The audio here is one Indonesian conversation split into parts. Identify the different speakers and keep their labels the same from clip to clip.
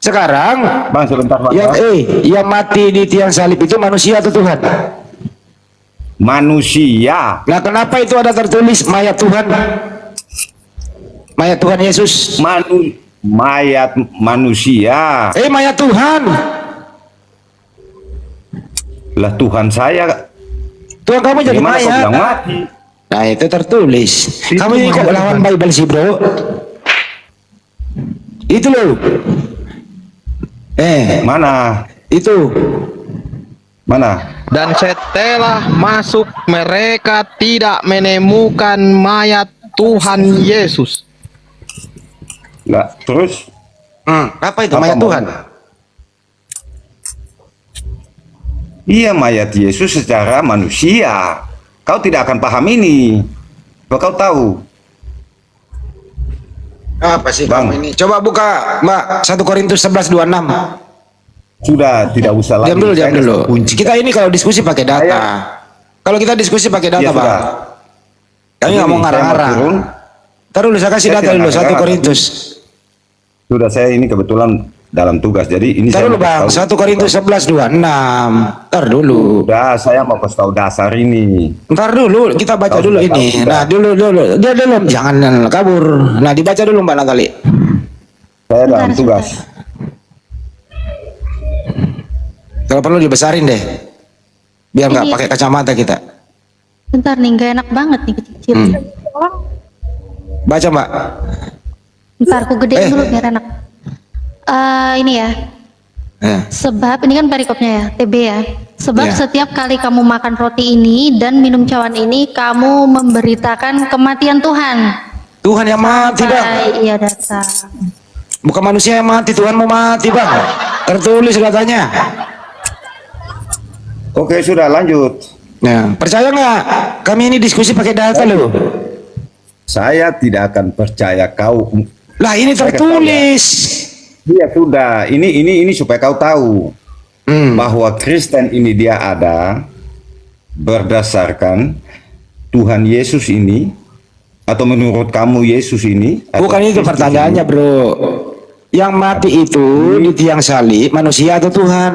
Speaker 1: Sekarang
Speaker 2: Bang, sebentar Bang.
Speaker 1: yang mati di tiang salib itu manusia atau Tuhan?
Speaker 2: Manusia.
Speaker 1: Nah, kenapa itu ada tertulis mayat Tuhan? Mayat Tuhan Yesus.
Speaker 2: Mayat manusia.
Speaker 1: Mayat Tuhan.
Speaker 2: Lah Tuhan saya.
Speaker 1: Tuhan kamu jadi
Speaker 2: Gimana kau
Speaker 1: mayat.
Speaker 2: bilang mati?
Speaker 1: Nah, itu tertulis.
Speaker 2: Itu
Speaker 1: Kamu ini kok lawan Bible sih, bro? Itu loh.
Speaker 2: Mana?
Speaker 1: Itu.
Speaker 2: Mana?
Speaker 3: Dan setelah masuk mereka tidak menemukan mayat Tuhan Yesus.
Speaker 2: Lah, terus?
Speaker 1: Apa itu
Speaker 2: Apa
Speaker 1: mayat
Speaker 2: mau?
Speaker 1: Tuhan?
Speaker 2: Iya, mayat Yesus secara manusia. Kau tidak akan paham ini. Kau tahu?
Speaker 1: Apa sih
Speaker 2: Bang.
Speaker 1: kamu ini? Coba buka, Mbak, 1 Korintus 11:26.
Speaker 2: Sudah, tidak usah lagi.
Speaker 1: Diam dulu.
Speaker 2: Kunci.
Speaker 1: Kita ini kalau diskusi pakai data. Kalau kita diskusi pakai data,
Speaker 2: Ya,
Speaker 1: Bang.
Speaker 2: sudah.
Speaker 1: Kami nggak mau ngarang-ngarang. Taruh dulu, saya kasih
Speaker 2: Saya
Speaker 1: data
Speaker 2: tidak
Speaker 1: dulu, 1
Speaker 2: ngarang-ngarang.
Speaker 1: Korintus.
Speaker 2: Sudah, saya ini kebetulan dalam tugas. Jadi ini
Speaker 1: Taruh
Speaker 2: saya
Speaker 1: dulu,
Speaker 2: mau
Speaker 1: Bang,
Speaker 2: kasih tahu.
Speaker 1: 1 Korintus 11:26. Ntar dulu.
Speaker 2: Sudah, saya mau kasih tahu dasar ini.
Speaker 1: Ntar dulu, kita baca
Speaker 2: Tahu
Speaker 1: dulu
Speaker 2: sudah,
Speaker 1: ini.
Speaker 2: tahu sudah.
Speaker 1: Nah, dulu. Dia dulu, jangan kabur. Nah, dibaca dulu, Mbak Natali.
Speaker 2: Saya dalam tugas.
Speaker 1: Kalau perlu dibesarin deh. Biar nggak
Speaker 4: Ini-
Speaker 1: pakai kacamata kita.
Speaker 4: Bentar nih, gak enak banget nih kecil.
Speaker 1: Baca, Mbak.
Speaker 4: Bentar, aku gedein dulu biar enak. Ini ya, sebab ini kan perikopnya ya, TB ya. Sebab
Speaker 1: Ya.
Speaker 4: setiap kali kamu makan roti ini dan minum cawan ini, kamu memberitakan kematian Tuhan.
Speaker 1: Tuhan yang mati, Bang.
Speaker 4: Sampai ia datang.
Speaker 1: Bukan manusia yang mati, Tuhan mau mati, Bang. Tertulis katanya.
Speaker 2: Oke, sudah lanjut.
Speaker 1: Nah, percaya nggak? Kami ini diskusi pakai data loh.
Speaker 2: Saya tidak akan percaya kau.
Speaker 1: Lah, ini
Speaker 2: Saya
Speaker 1: tertulis.
Speaker 2: Iya, sudah. Ini supaya kau tahu bahwa Kristen ini dia ada berdasarkan Tuhan Yesus ini, atau menurut kamu Yesus ini? atau
Speaker 1: Bukan itu
Speaker 2: Kristus
Speaker 1: pertanyaannya,
Speaker 2: ini?
Speaker 1: bro. Yang mati itu di tiang salib manusia atau Tuhan?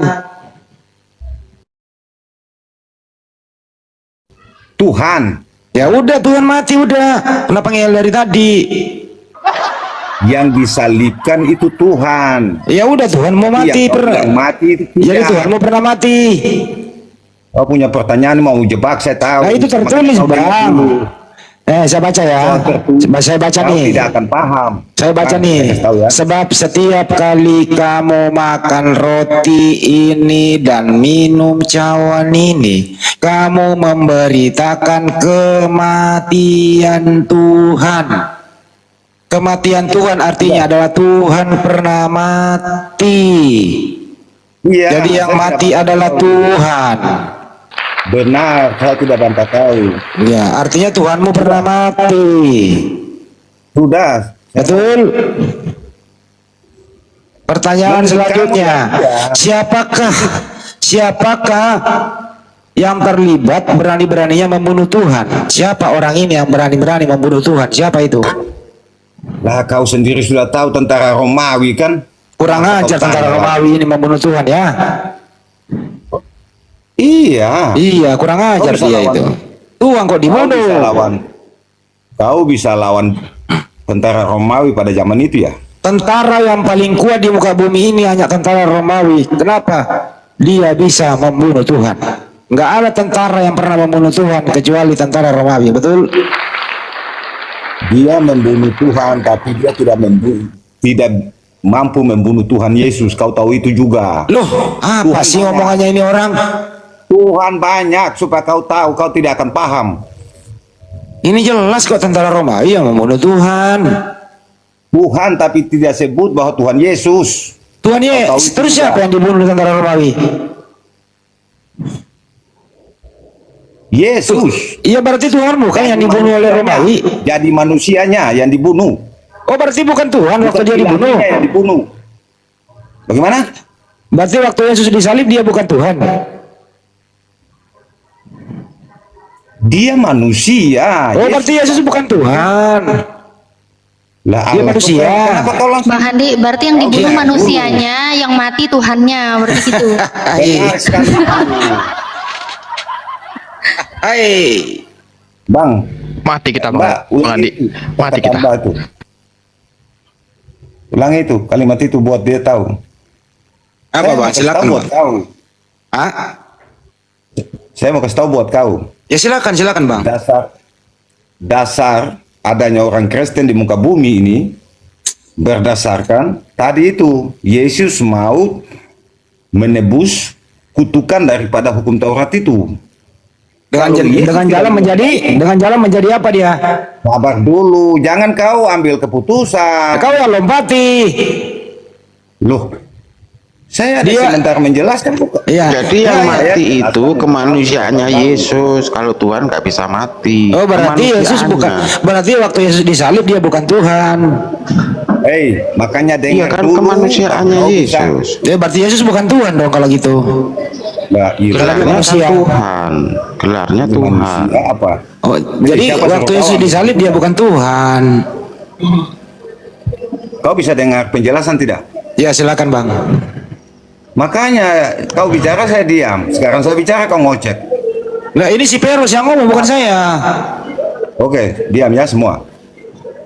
Speaker 2: Tuhan.
Speaker 1: Ya udah, Tuhan mati udah. Kenapa ngeyel dari tadi?
Speaker 2: Yang disalibkan itu Tuhan.
Speaker 1: Ya udah, Tuhan mau mati.
Speaker 2: Yang kau bilang mati itu tidak.
Speaker 1: Jadi Tuhan mau pernah mati.
Speaker 2: Kau punya pertanyaan mau jebak, saya tahu.
Speaker 1: Nah, itu tertulis,
Speaker 2: Makanya kau bilang
Speaker 1: Bang.
Speaker 2: dulu.
Speaker 1: Saya baca ya. Saya baca
Speaker 2: Kau
Speaker 1: nih.
Speaker 2: tidak akan paham.
Speaker 1: Saya baca
Speaker 2: Bang,
Speaker 1: nih.
Speaker 2: saya kasih tahu ya.
Speaker 1: Sebab setiap kali kamu makan roti ini dan minum cawan ini, kamu memberitakan kematian Tuhan. Kematian Tuhan artinya adalah Tuhan pernah mati.
Speaker 2: Iya,
Speaker 1: Jadi yang
Speaker 2: saya
Speaker 1: mati
Speaker 2: tidak
Speaker 1: adalah
Speaker 2: tahu.
Speaker 1: Tuhan.
Speaker 2: Benar, saya tidak bantah kau.
Speaker 1: Ya, artinya Tuhanmu pernah mati.
Speaker 2: Sudah.
Speaker 1: Betul. Pertanyaan
Speaker 2: Menurut
Speaker 1: selanjutnya,
Speaker 2: kamu, ya.
Speaker 1: siapakah yang terlibat berani-beraninya membunuh Tuhan? Siapa orang ini yang berani-berani membunuh Tuhan? Siapa itu?
Speaker 2: Lah kau sendiri sudah tahu tentara Romawi kan?
Speaker 1: Kurang
Speaker 2: Masa
Speaker 1: ajar
Speaker 2: kau
Speaker 1: tentara
Speaker 2: tanya?
Speaker 1: Romawi ini membunuh Tuhan ya?
Speaker 2: Iya.
Speaker 1: Iya, kurang ajar
Speaker 2: bisa
Speaker 1: dia
Speaker 2: lawan.
Speaker 1: itu. Tuhan kok
Speaker 2: Kau bisa
Speaker 1: dibunuh?
Speaker 2: lawan. Kau bisa lawan tentara Romawi pada zaman itu ya?
Speaker 1: Tentara yang paling kuat di muka bumi ini hanya tentara Romawi. Kenapa? Dia bisa membunuh Tuhan. Nggak ada tentara yang pernah membunuh Tuhan kecuali tentara Romawi, betul?
Speaker 2: Dia membunuh Tuhan, tapi dia tidak mampu membunuh Tuhan Yesus. Kau tahu itu juga.
Speaker 1: Loh, apa
Speaker 2: Tuhan
Speaker 1: sih
Speaker 2: banyak.
Speaker 1: omongannya ini orang?
Speaker 2: Tuhan banyak supaya kau tahu, kau tidak akan paham.
Speaker 1: Ini jelas kok tentara Romawi yang membunuh Tuhan.
Speaker 2: Tuhan tapi tidak sebut bahwa Tuhan Yesus.
Speaker 1: Tuhan
Speaker 2: Kau tahu
Speaker 1: Yesus,
Speaker 2: itu
Speaker 1: terus
Speaker 2: juga.
Speaker 1: siapa yang dibunuh tentara Romawi?
Speaker 2: Yesus.
Speaker 1: Iya, berarti Tuhanmu kan yang dibunuh oleh Romawi.
Speaker 2: Jadi manusianya yang dibunuh.
Speaker 1: Oh, berarti bukan Tuhan waktu dia dibunuh.
Speaker 2: Ilahinya yang dibunuh. Bagaimana?
Speaker 1: Berarti waktu Yesus disalib dia bukan Tuhan.
Speaker 2: Dia manusia.
Speaker 1: Oh,
Speaker 2: Yesus.
Speaker 1: berarti Yesus bukan Tuhan.
Speaker 2: Lah,
Speaker 1: Dia
Speaker 2: Allah,
Speaker 1: manusia.
Speaker 2: Kenapa kau langsung
Speaker 4: Bang Handi, berarti yang dibunuh
Speaker 1: iya.
Speaker 4: manusianya, yang mati Tuhannya, berarti gitu.
Speaker 2: benar sekali?
Speaker 1: Hai.
Speaker 2: Bang,
Speaker 3: Mati kita
Speaker 2: Mbak,
Speaker 3: Bang Andi. Mati kita.
Speaker 2: Mbak itu. Ulang itu, kalimat itu buat dia tahu.
Speaker 1: Apa
Speaker 2: Saya mau
Speaker 1: bang?
Speaker 2: kasih
Speaker 1: Silakan
Speaker 2: tahu buat
Speaker 1: bang.
Speaker 2: kau.
Speaker 1: Ah?
Speaker 2: Saya mau kasih tahu buat kau.
Speaker 1: Ya silakan bang.
Speaker 2: Dasar adanya orang Kristen di muka bumi ini berdasarkan tadi itu Yesus mau menebus kutukan daripada hukum Taurat itu. Kalau Yesus
Speaker 1: Dengan jalan menjadi apa dia?
Speaker 2: Sabar dulu, jangan kau ambil keputusan.
Speaker 1: Kau yang lompati.
Speaker 2: Loh, saya ada
Speaker 1: Dia-
Speaker 2: sebentar menjelaskan bukan?
Speaker 1: Iya.
Speaker 5: Jadi yang
Speaker 2: Ya,
Speaker 5: mati
Speaker 2: ya.
Speaker 5: itu kemanusiaannya Yesus. Kalau Tuhan nggak bisa mati.
Speaker 1: Oh berarti Yesus bukan.
Speaker 5: Kemanusiaannya.
Speaker 1: Berarti waktu Yesus disalib dia bukan Tuhan.
Speaker 2: Hei, makanya
Speaker 5: Iya
Speaker 2: dengar
Speaker 5: kan
Speaker 2: dulu.
Speaker 5: kemanusiaannya
Speaker 2: Kau bisa-
Speaker 5: Yesus.
Speaker 1: Ya berarti Yesus bukan Tuhan dong kalau gitu.
Speaker 2: Nah, iya.
Speaker 5: Gelarnya kan
Speaker 1: manusia.
Speaker 5: Tuhan. Gelarnya Tuhan.
Speaker 2: Manusia apa?
Speaker 1: Oh, jadi
Speaker 2: siapa
Speaker 1: waktu
Speaker 2: suruh
Speaker 1: Yesus
Speaker 2: kau
Speaker 1: disalib dia bukan Tuhan.
Speaker 2: Kau bisa dengar penjelasan tidak?
Speaker 1: Ya silakan bang.
Speaker 2: Makanya kau bicara saya diam. Sekarang saya bicara kau ngocek.
Speaker 1: Nah ini si Peros yang ngomong bukan saya.
Speaker 2: Oke, diam ya semua.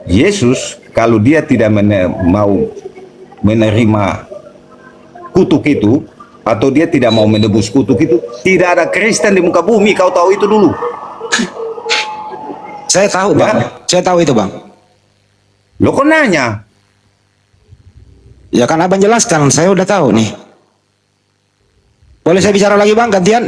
Speaker 2: Yesus kalau dia tidak mau menerima kutuk itu atau dia tidak mau menebus kutuk itu, tidak ada Kristen di muka bumi. Kau tahu itu dulu.
Speaker 1: Saya tahu bang.
Speaker 2: Ya.
Speaker 1: Saya tahu itu bang.
Speaker 2: Lo kok nanya?
Speaker 1: Ya kan abang jelaskan. Saya udah tahu nih. Boleh saya bicara lagi bang gantian?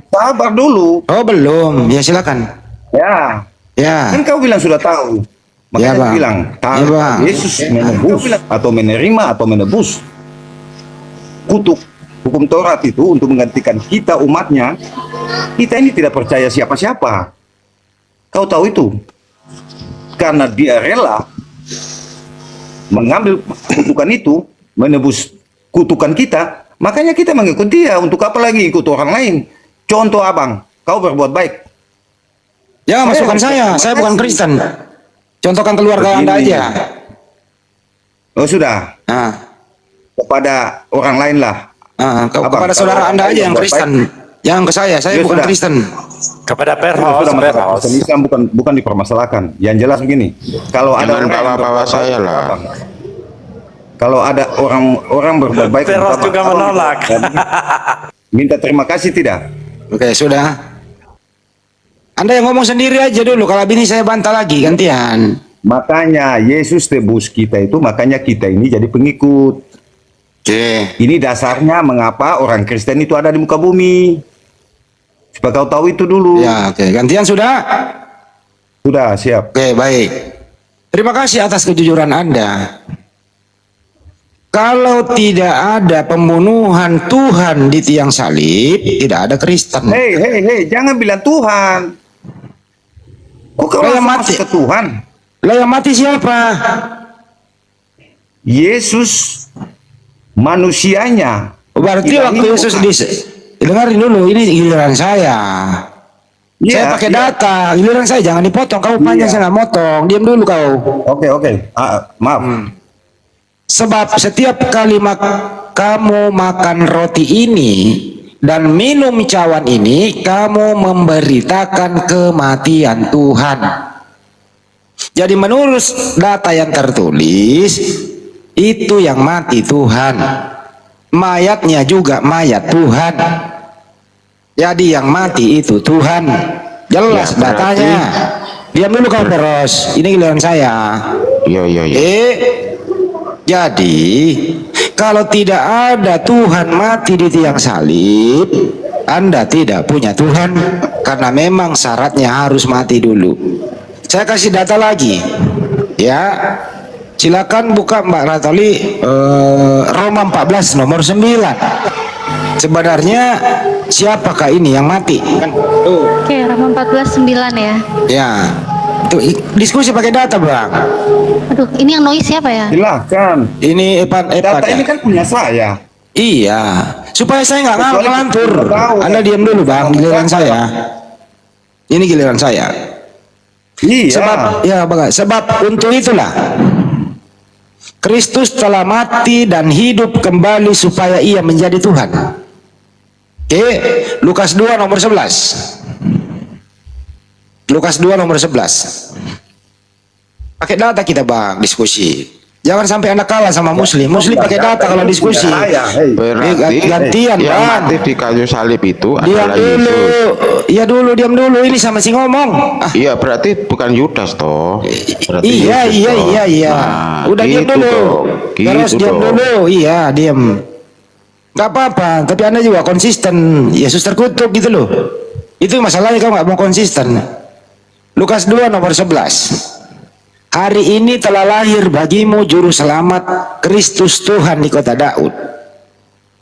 Speaker 2: Sabar dulu.
Speaker 1: Oh belum. Ya silakan.
Speaker 2: Ya,
Speaker 1: Ya.
Speaker 2: kan kau bilang sudah tahu. Makanya
Speaker 1: Ya,
Speaker 2: aku
Speaker 1: Bang.
Speaker 2: bilang,
Speaker 1: Ya, Bang.
Speaker 2: Yesus menebus atau menerima atau menebus kutuk hukum Taurat itu untuk menggantikan kita umatnya. Kita ini tidak percaya siapa-siapa. Kau tahu itu? Karena dia rela mengambil kutukan itu, menebus kutukan kita, makanya kita mengikut dia. Untuk apa lagi ikut orang lain? Contoh abang, kau berbuat baik.
Speaker 1: Ya
Speaker 2: Saya
Speaker 1: masukkan saya.
Speaker 2: terima
Speaker 1: Saya bukan
Speaker 2: kasih.
Speaker 1: Kristen. Contohkan keluarga anda
Speaker 2: Begini.
Speaker 1: aja.
Speaker 2: Oh sudah,
Speaker 1: Nah,
Speaker 2: kepada orang lain lah. Abang,
Speaker 1: kepada
Speaker 2: kalau
Speaker 1: saudara
Speaker 2: orang
Speaker 1: anda
Speaker 2: lain
Speaker 1: aja yang
Speaker 2: berbuat
Speaker 1: Kristen. Jangan ke saya
Speaker 2: Ya,
Speaker 1: bukan
Speaker 2: sudah.
Speaker 1: Kristen.
Speaker 6: Kepada
Speaker 2: Sudah,
Speaker 6: Peros,
Speaker 2: masalah
Speaker 6: Peros.
Speaker 2: Kristen Islam bukan dipermasalahkan. Yang jelas begini, kalau ada
Speaker 5: Jangan
Speaker 2: orang yang
Speaker 5: bawa-bawa
Speaker 2: berbuat
Speaker 5: saya
Speaker 2: baik,
Speaker 5: lah.
Speaker 2: abang. Kalau ada orang berbuat baik,
Speaker 6: Peros
Speaker 2: abang,
Speaker 6: juga
Speaker 2: abang
Speaker 6: menolak.
Speaker 2: minta terima kasih tidak?
Speaker 1: Oke sudah. Anda yang ngomong sendiri aja dulu. Kalau ini saya bantah lagi gantian.
Speaker 2: Makanya Yesus tebus kita itu, makanya kita ini jadi pengikut.
Speaker 1: Oke.
Speaker 2: Ini dasarnya mengapa orang Kristen itu ada di muka bumi. Supaya kau tahu itu dulu.
Speaker 1: Ya oke. Gantian sudah.
Speaker 2: Sudah siap.
Speaker 1: Oke baik. Terima kasih atas kejujuran Anda. Kalau tidak ada pembunuhan Tuhan di tiang salib, tidak ada Kristen.
Speaker 2: Hei, jangan bilang Tuhan. Kok kau
Speaker 1: Lah, yang
Speaker 2: langsung
Speaker 1: mati.
Speaker 2: masuk ke Tuhan?
Speaker 1: Lah yang mati siapa?
Speaker 2: Yesus manusianya.
Speaker 1: Berarti
Speaker 2: Tidak,
Speaker 1: waktu
Speaker 2: ini
Speaker 1: Yesus
Speaker 2: bukan.
Speaker 1: dengarin dulu, ini giliran saya.
Speaker 2: Iya,
Speaker 1: Saya pakai
Speaker 2: iya.
Speaker 1: data, giliran saya jangan dipotong. Kamu panjang
Speaker 2: Iya.
Speaker 1: saya nggak motong. Diam dulu kau.
Speaker 2: Oke. Maaf.
Speaker 1: Sebab setiap kali kamu makan roti ini dan minum cawan ini, kamu memberitakan kematian Tuhan. Jadi menurut data yang tertulis, itu yang mati Tuhan. Mayatnya juga mayat Tuhan. Jadi yang mati itu Tuhan. Jelas
Speaker 5: Ya, berarti-
Speaker 1: datanya. Diam dulu kau Peros. Ini giliran saya.
Speaker 5: Iya.
Speaker 1: Jadi kalau tidak ada Tuhan mati di tiang salib, Anda tidak punya Tuhan karena memang syaratnya harus mati dulu. Saya kasih data lagi, ya. Silakan buka Mbak Ratoli Roma 14 nomor 9. Sebenarnya siapakah ini yang mati? Kan? Tuh.
Speaker 4: Oke, Roma 14:9 ya.
Speaker 1: Ya. Tuh diskusi pakai data, Bang.
Speaker 4: Aduh, ini yang noise siapa ya?
Speaker 2: Silahkan.
Speaker 1: Ini Epan
Speaker 2: Data
Speaker 1: ya?
Speaker 2: ini kan punya saya.
Speaker 1: Iya, supaya saya nggak
Speaker 2: Kecuali
Speaker 1: ngelantur.
Speaker 2: kita tahu,
Speaker 1: Anda diam dulu bang, giliran saya. Ini giliran saya.
Speaker 2: Iya.
Speaker 1: Sebab untuk itulah Kristus telah mati dan hidup kembali supaya ia menjadi Tuhan. Oke, Lukas 2 nomor 11. Lukas 2 nomor 11. Pakai data kita bang, diskusi. Jangan sampai Anda kalah sama Muslim. Muslim pakai data kalau diskusi.
Speaker 5: Berarti
Speaker 1: Gantian
Speaker 5: yang
Speaker 1: bang.
Speaker 5: mati di kayu salib itu
Speaker 1: Diam
Speaker 5: adalah
Speaker 1: dulu.
Speaker 5: Yesus.
Speaker 1: Iya dulu, diam dulu. Ini sama si ngomong. Ah,
Speaker 5: Iya, berarti bukan Yudas toh. Berarti
Speaker 1: iya,
Speaker 5: Yesus
Speaker 1: iya,
Speaker 5: toh.
Speaker 1: iya, iya.
Speaker 5: Nah,
Speaker 1: Udah diam
Speaker 5: gitu
Speaker 1: dulu.
Speaker 5: toh.
Speaker 1: Terus
Speaker 5: Gitu
Speaker 1: diam
Speaker 5: toh.
Speaker 1: dulu. Iya, diam. Gak apa-apa. Tapi Anda juga konsisten. Yesus terkutuk gitu loh. Itu masalahnya kamu gak mau konsisten. Lukas 2 nomor 11. Hari ini telah lahir bagimu juru selamat Kristus Tuhan di kota Daud.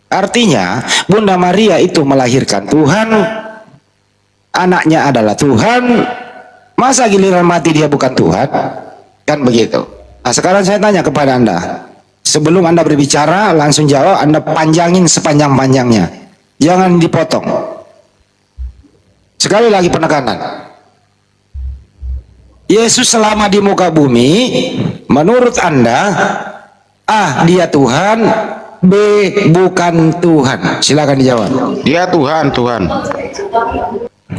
Speaker 1: Artinya Bunda Maria itu melahirkan Tuhan, anaknya adalah Tuhan. Masa giliran mati dia bukan Tuhan? Kan begitu. Nah sekarang saya tanya kepada Anda, sebelum Anda berbicara langsung jawab, Anda panjangin sepanjang-panjangnya, jangan dipotong. Sekali lagi penekanan, Yesus selama di muka bumi, menurut Anda, A. dia Tuhan, B. bukan Tuhan. Silakan dijawab.
Speaker 5: Dia Tuhan, Tuhan.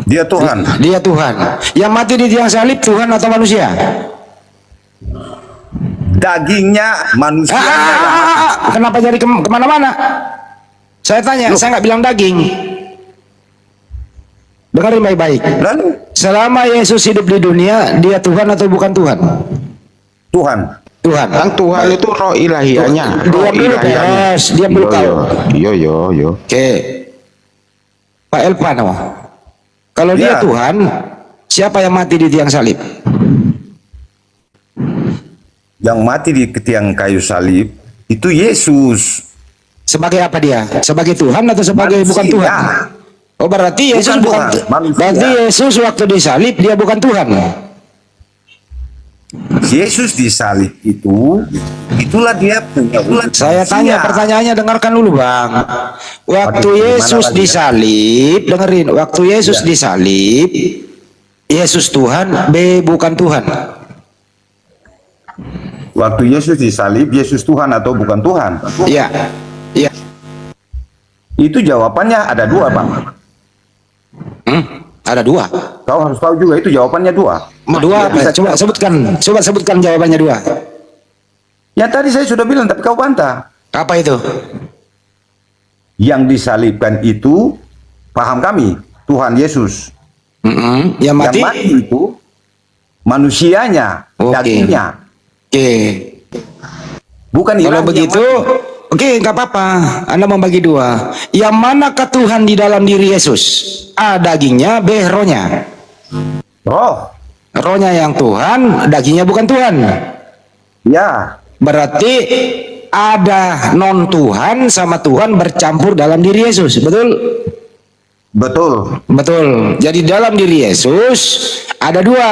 Speaker 2: Dia Tuhan.
Speaker 1: Dia Tuhan. Yang mati di tiang salib Tuhan atau manusia?
Speaker 2: Dagingnya manusia.
Speaker 1: Kenapa jadi kemana-mana? Saya tanya, saya nggak bilang daging. Dengarin baik-baik.
Speaker 2: Lalu
Speaker 1: Selama Yesus hidup di dunia, dia Tuhan atau bukan Tuhan?
Speaker 2: Tuhan.
Speaker 1: Tuhan.
Speaker 5: Kan Tuhan itu roh ilahianya.
Speaker 1: Diam dulu, Peres. Diam dulu kau.
Speaker 5: Yo.
Speaker 1: Oke. Pak Elpano. Kalau dia
Speaker 2: Ya.
Speaker 1: Tuhan, siapa yang mati di tiang salib?
Speaker 2: Yang mati di tiang kayu salib itu Yesus.
Speaker 1: Sebagai apa dia? Sebagai Tuhan atau sebagai
Speaker 2: Manusia.
Speaker 1: bukan Tuhan? Oh berarti Yesus
Speaker 2: Bukan
Speaker 1: bukan,
Speaker 2: Tuhan, manusia.
Speaker 1: berarti Yesus waktu disalib dia bukan Tuhan.
Speaker 2: Yesus disalib itu, itulah dia punya ulat.
Speaker 1: Saya tanya pertanyaannya, dengarkan dulu bang. Waktu
Speaker 2: Waduh,
Speaker 1: Yesus
Speaker 2: gimana lagi ya?
Speaker 1: disalib, dengerin. Waktu Yesus
Speaker 2: Ya.
Speaker 1: disalib, Yesus Tuhan, B bukan Tuhan.
Speaker 2: Waktu Yesus disalib, Yesus Tuhan atau bukan Tuhan?
Speaker 1: Iya, iya.
Speaker 2: Itu jawabannya ada dua, Bang.
Speaker 1: Ada dua.
Speaker 2: Kau harus tahu juga itu jawabannya dua.
Speaker 1: Dua apa?
Speaker 2: Bisa-
Speaker 1: Coba sebutkan jawabannya dua.
Speaker 2: Ya tadi saya sudah bilang, tapi kau bantah.
Speaker 1: Apa itu?
Speaker 2: Yang disalibkan itu, paham kami, Tuhan Yesus.
Speaker 1: Yang mati?
Speaker 2: Yang mati itu manusianya,
Speaker 1: Oke.
Speaker 2: dagingnya.
Speaker 1: Oke.
Speaker 2: Bukan
Speaker 1: Kalau
Speaker 2: ilahi yang
Speaker 1: begitu,
Speaker 2: mati.
Speaker 1: oke, nggak apa-apa. Anda membagi dua. Yang manakah Tuhan di dalam diri Yesus? A. Dagingnya, B. rohnya.
Speaker 2: Roh,
Speaker 1: Rohnya yang Tuhan, dagingnya bukan Tuhan.
Speaker 2: ya,
Speaker 1: Berarti ada non Tuhan sama Tuhan bercampur dalam diri Yesus, betul?
Speaker 2: betul.
Speaker 1: Betul. Jadi dalam diri Yesus ada dua,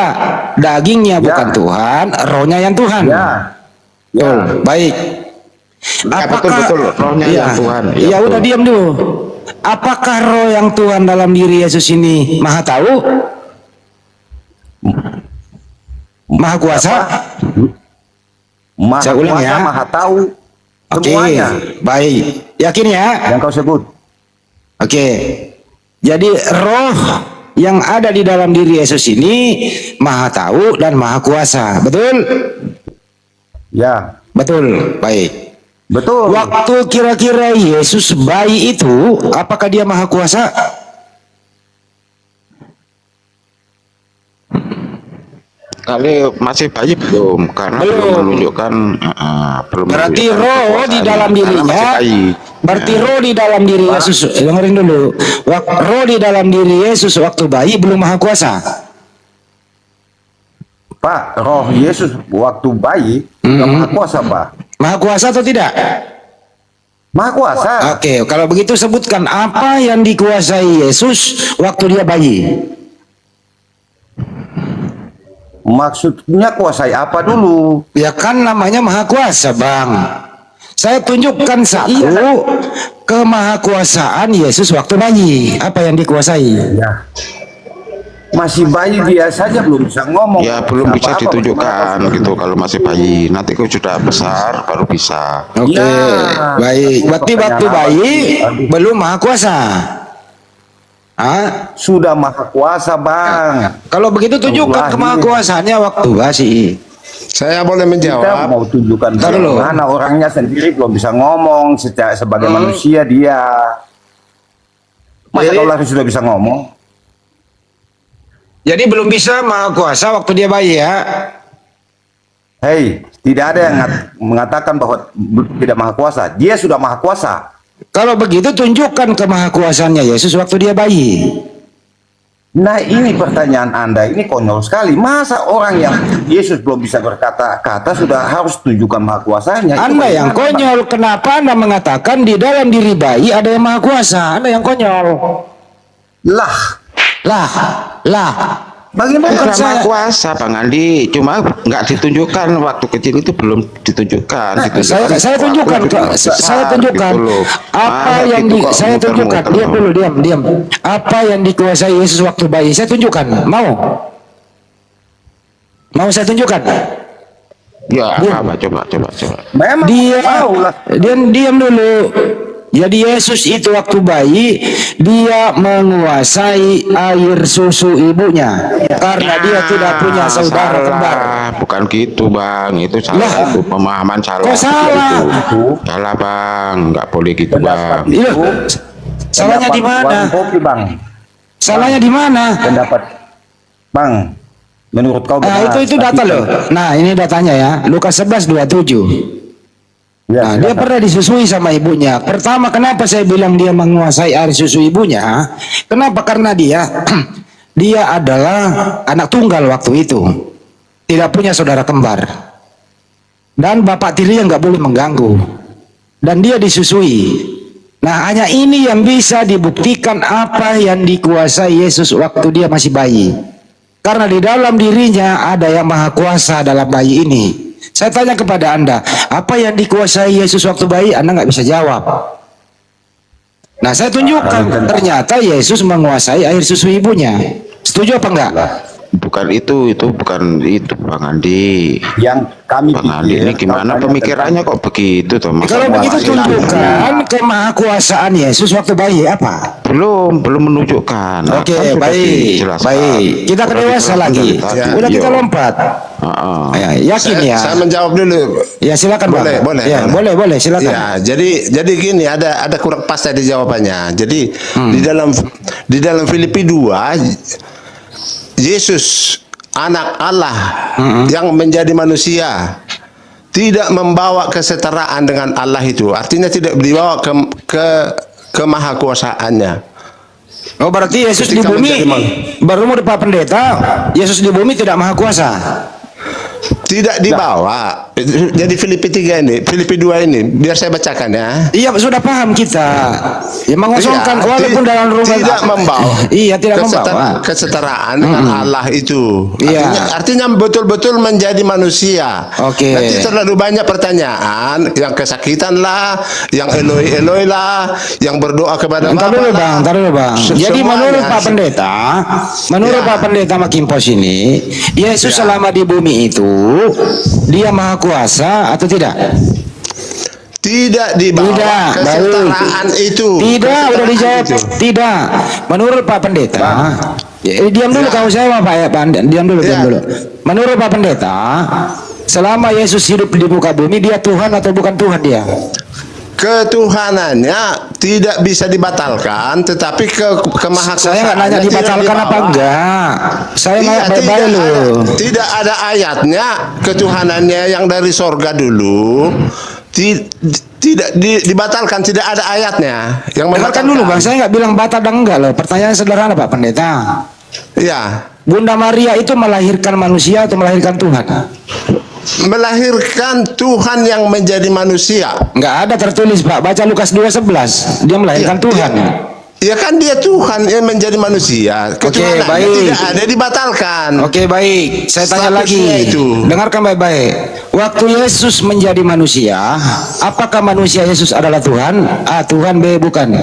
Speaker 1: dagingnya bukan Tuhan, rohnya yang Tuhan.
Speaker 2: Ya,
Speaker 1: Betul. Baik.
Speaker 5: Ya, betul, rohnya
Speaker 1: Iya.
Speaker 5: yang Tuhan. Ya,
Speaker 1: Ya,
Speaker 5: betul.
Speaker 1: udah diam dulu. Apakah roh yang Tuhan dalam diri Yesus ini maha tahu? Maha kuasa?
Speaker 2: Maha
Speaker 1: Saya ulang
Speaker 2: kuasa,
Speaker 1: ya.
Speaker 2: maha tahu
Speaker 1: Oke.
Speaker 2: semuanya
Speaker 1: Baik. Yakin ya?
Speaker 2: yang kau sebut.
Speaker 1: Oke. Jadi roh yang ada di dalam diri Yesus ini maha tahu dan maha kuasa. Betul?
Speaker 2: Ya,
Speaker 1: Betul. Baik.
Speaker 2: betul.
Speaker 1: Waktu kira-kira Yesus bayi itu, apakah dia maha kuasa?
Speaker 5: Kali masih bayi belum, karena
Speaker 1: Belum.
Speaker 5: belum menunjukkan belum.
Speaker 1: Berarti
Speaker 5: menunjukkan
Speaker 1: roh di
Speaker 5: kekuasaannya,
Speaker 1: dalam
Speaker 5: karena
Speaker 1: dirinya.
Speaker 5: masih bayi.
Speaker 1: Berarti roh di dalam diri Yesus. Dengerin dulu. Roh di dalam diri Yesus waktu bayi belum maha kuasa.
Speaker 2: Pak, roh Yesus waktu bayi nggak maha kuasa, Pak.
Speaker 1: Maha kuasa atau tidak?
Speaker 2: Maha kuasa.
Speaker 1: Oke, kalau begitu sebutkan apa yang dikuasai Yesus waktu dia bayi.
Speaker 2: Maksudnya kuasai apa dulu?
Speaker 1: Ya kan namanya maha kuasa, Bang. Saya tunjukkan satu kemahakuasaan Yesus waktu bayi. Apa yang dikuasai?
Speaker 2: Ya. Masih bayi dia saja belum bisa ngomong.
Speaker 5: Ya belum bisa
Speaker 2: Apa-apa,
Speaker 5: ditunjukkan
Speaker 2: bagaimana?
Speaker 5: gitu kalau masih bayi. Nanti kalau sudah besar baru bisa.
Speaker 1: Oke,
Speaker 2: Ya,
Speaker 1: baik. Berarti waktu bayi belum maha kuasa. Ah,
Speaker 2: Sudah maha kuasa, Bang.
Speaker 1: kalau begitu tunjukkan kemahakuasaannya waktu masih.
Speaker 6: Saya boleh
Speaker 2: Kita
Speaker 6: menjawab.
Speaker 2: mau tunjukkan
Speaker 1: Ntar dulu.
Speaker 2: bagaimana orangnya sendiri belum bisa ngomong sebagai manusia dia. Masa
Speaker 1: Jadi-
Speaker 2: kalau lari sudah bisa ngomong?
Speaker 1: Jadi belum bisa maha kuasa waktu dia bayi ya.
Speaker 2: Hei, tidak ada yang mengatakan bahwa tidak maha kuasa. Dia sudah maha kuasa.
Speaker 1: Kalau begitu tunjukkan kemahakuasaannya Yesus waktu dia bayi.
Speaker 2: Nah, ini pertanyaan Anda ini konyol sekali. Masa orang yang Yesus belum bisa berkata-kata sudah harus tunjukkan maha kuasanya? Itu
Speaker 1: Anda yang
Speaker 2: bagaimana, Bang?
Speaker 1: konyol, kenapa Anda mengatakan di dalam diri bayi ada yang maha kuasa? Anda yang konyol.
Speaker 2: Lah,
Speaker 1: Lah.
Speaker 2: bagaimana?
Speaker 1: Bukan
Speaker 5: Bukan
Speaker 1: saya.
Speaker 5: maha kuasa Bang Andi, cuma nggak ditunjukkan waktu kecil itu belum ditunjukkan.
Speaker 1: Saya tunjukkan, saya tunjukkan apa yang saya tunjukkan. Diam dulu, diam. Apa yang dikuasai Yesus waktu bayi? Saya tunjukkan. Mau saya tunjukkan?
Speaker 5: Ya,
Speaker 1: Diam.
Speaker 5: coba.
Speaker 2: Memang mau lah.
Speaker 1: Diam dulu. Jadi Yesus itu waktu bayi dia menguasai air susu ibunya karena dia tidak punya saudara
Speaker 5: Salah.
Speaker 1: kembar.
Speaker 5: Bukan gitu Bang, itu salah.
Speaker 1: Lah.
Speaker 5: Itu pemahaman salah.
Speaker 1: Kok salah?
Speaker 5: Salah Bang, nggak boleh gitu
Speaker 2: Pendapat
Speaker 5: Bang.
Speaker 1: Iya. Salahnya di mana?
Speaker 2: Warung kopi, Bang.
Speaker 1: Salahnya di mana?
Speaker 2: Pendapat Bang, menurut kau
Speaker 1: Nah,
Speaker 2: benar.
Speaker 1: itu data
Speaker 2: Tapi-
Speaker 1: loh. Nah, ini datanya ya. Lukas 11:27.
Speaker 2: Ya,
Speaker 1: Nah, dia
Speaker 2: silakan.
Speaker 1: pernah disusui sama ibunya. Pertama, kenapa saya bilang dia menguasai air susu ibunya? Kenapa? Karena dia dia adalah anak tunggal waktu itu. Tidak punya saudara kembar. Dan bapak tirinya nggak boleh mengganggu. Dan dia disusui. Nah, hanya ini yang bisa dibuktikan apa yang dikuasai Yesus waktu dia masih bayi. Karena di dalam dirinya ada yang maha kuasa dalam bayi ini. Saya tanya kepada Anda, apa yang dikuasai Yesus waktu bayi? Anda nggak bisa jawab. Nah, saya tunjukkan, ternyata Yesus menguasai air susu ibunya. Setuju apa enggak?
Speaker 5: Bukan itu bukan itu Bang Andi.
Speaker 2: Yang kami
Speaker 5: Bang Andi ini gimana pemikirannya kok begitu toh? Masa
Speaker 1: Kalau begitu
Speaker 5: menguasai
Speaker 1: tunjukkan kemahakuasaan Yesus waktu bayi apa?
Speaker 5: belum menunjukkan.
Speaker 1: Oke,
Speaker 5: Kan sudah
Speaker 1: baik,
Speaker 5: dijelaskan.
Speaker 1: baik. Kita ke
Speaker 5: Sudah
Speaker 1: dewasa
Speaker 5: dijelaskan
Speaker 1: lagi.
Speaker 5: dari tadi.
Speaker 1: Udah kita
Speaker 5: Yo.
Speaker 1: lompat.
Speaker 5: Heeh.
Speaker 1: Ya, yakin ya?
Speaker 6: Saya menjawab dulu.
Speaker 1: Ya silakan Bang.
Speaker 6: Boleh.
Speaker 1: Ya, boleh, silakan.
Speaker 6: Ya, jadi gini, ada kurang pas tadi jawabannya. Jadi di dalam Filipi 2 Yesus anak Allah yang menjadi manusia tidak membawa kesetaraan dengan Allah itu. Artinya tidak dibawa ke kemahakuasaannya.
Speaker 1: Oh, berarti Yesus di
Speaker 6: Ketika
Speaker 1: bumi
Speaker 6: menjadi
Speaker 1: baru mau Pak Pendeta, Yesus di bumi tidak maha kuasa.
Speaker 6: Tidak dibawa. Jadi Filipi 3 ini, Filipi 2 ini, biar saya bacakan ya.
Speaker 1: Iya, sudah paham kita. Ya mengosongkan
Speaker 6: Iya,
Speaker 1: walaupun dalam rumah
Speaker 6: tidak membawa.
Speaker 1: Iya, tidak membawa.
Speaker 6: Kesetaraan dengan Allah itu.
Speaker 1: Iya.
Speaker 6: Artinya betul-betul menjadi manusia.
Speaker 1: Oke.
Speaker 6: Nanti terlalu banyak pertanyaan, yang kesakitan lah, yang Eloi lah, yang berdoa kepada
Speaker 1: Ntar
Speaker 6: Bapa
Speaker 1: dulu
Speaker 6: lah.
Speaker 1: Bang, ntar dulu Bang. Jadi
Speaker 6: Semuanya.
Speaker 1: menurut Pak Pendeta, menurut
Speaker 6: Ya.
Speaker 1: Pak Pendeta Makimpos ini, Yesus
Speaker 6: Ya.
Speaker 1: selama di bumi itu dia maha kuasa atau tidak?
Speaker 6: Tidak dibawa
Speaker 1: Tidak,
Speaker 6: kesetaraan itu.
Speaker 1: Tidak, udah
Speaker 6: Kesetaraan
Speaker 1: dijawab.
Speaker 6: itu.
Speaker 1: Tidak. Menurut Pak Pendeta, diam dulu
Speaker 6: Ya.
Speaker 1: kalau saya Pak ya, Pak. Diam dulu.
Speaker 6: Ya.
Speaker 1: Menurut Pak Pendeta, selama Yesus hidup di muka bumi, dia Tuhan atau bukan Tuhan dia?
Speaker 6: Ketuhanannya tidak bisa dibatalkan, tetapi kemahakuasaannya
Speaker 1: Saya nggak nanya
Speaker 6: tidak
Speaker 1: dibatalkan apa
Speaker 6: dibawa.
Speaker 1: enggak. Saya
Speaker 6: Iya,
Speaker 1: nanya baik-baik loh.
Speaker 6: tidak ada ayatnya ketuhanannya yang dari sorga dulu tidak dibatalkan, tidak ada ayatnya yang
Speaker 1: Dengarkan
Speaker 6: membatalkan.
Speaker 1: dulu Bang, saya nggak bilang batal dan enggak loh. Pertanyaan sederhana Pak Pendeta.
Speaker 6: Iya,
Speaker 1: Bunda Maria itu melahirkan manusia atau melahirkan Tuhan?
Speaker 6: melahirkan Tuhan yang menjadi manusia.
Speaker 1: Nggak ada tertulis Pak. Baca Lukas 2:11. Dia melahirkan
Speaker 6: Iya,
Speaker 1: Tuhan.
Speaker 6: Ya kan dia Tuhan yang menjadi manusia. Ketuhanannya
Speaker 1: baik.
Speaker 6: tidak ada dibatalkan.
Speaker 1: Oke, baik. Saya tanya
Speaker 6: Statusnya
Speaker 1: lagi.
Speaker 6: itu.
Speaker 1: Dengarkan baik-baik. Waktu Yesus menjadi manusia, apakah manusia Yesus adalah Tuhan? A. Tuhan, B. Bukan.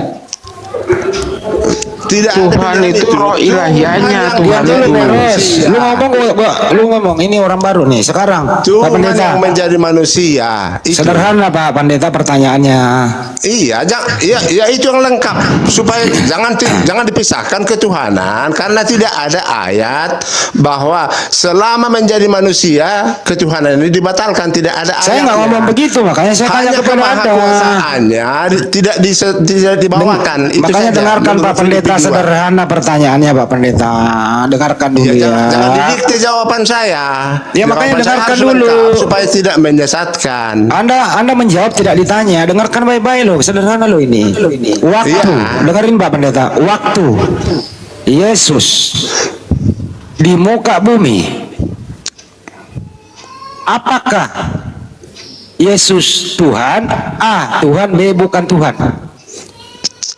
Speaker 6: Tidak ada
Speaker 5: Tuhan
Speaker 6: pikiran
Speaker 5: itu roh ilahiyahnya,
Speaker 6: yang
Speaker 5: Tuhan
Speaker 1: Diam dulu
Speaker 5: itu
Speaker 1: beres.
Speaker 6: manusia.
Speaker 1: Lu ngomong ini orang baru nih sekarang. Pak
Speaker 6: Tuhan
Speaker 1: Pendeta.
Speaker 6: yang menjadi manusia. Itu.
Speaker 1: Sederhana Pak Pendeta pertanyaannya.
Speaker 6: Iya, ya itu yang lengkap supaya jangan dipisahkan ketuhanan karena tidak ada ayat bahwa selama menjadi manusia ketuhanan ini dibatalkan, tidak ada ayat.
Speaker 1: Saya nggak ngomong begitu, makanya saya tanya
Speaker 6: Hanya
Speaker 1: kepada Anda.
Speaker 6: kemahakuasaannya tidak dibawakan. Itu
Speaker 1: Makanya
Speaker 6: saja,
Speaker 1: dengarkan
Speaker 6: menurut
Speaker 1: Pak Pendeta,
Speaker 6: Filipi 2.
Speaker 1: sederhana pertanyaannya Pak Pendeta. Dengarkan dulu
Speaker 6: Ya,
Speaker 1: ya.
Speaker 6: jangan didikte jawaban saya.
Speaker 1: Ya, makanya
Speaker 6: Jawaban saya
Speaker 1: dengarkan
Speaker 6: harus
Speaker 1: dulu.
Speaker 6: lengkap supaya tidak menyesatkan.
Speaker 1: Anda menjawab tidak ditanya. Dengarkan baik-baik loh, sederhana loh ini. Waktu,
Speaker 6: Iya.
Speaker 1: dengerin Pak Pendeta. Waktu Yesus di muka bumi, apakah Yesus Tuhan? A. Tuhan, B. Bukan Tuhan.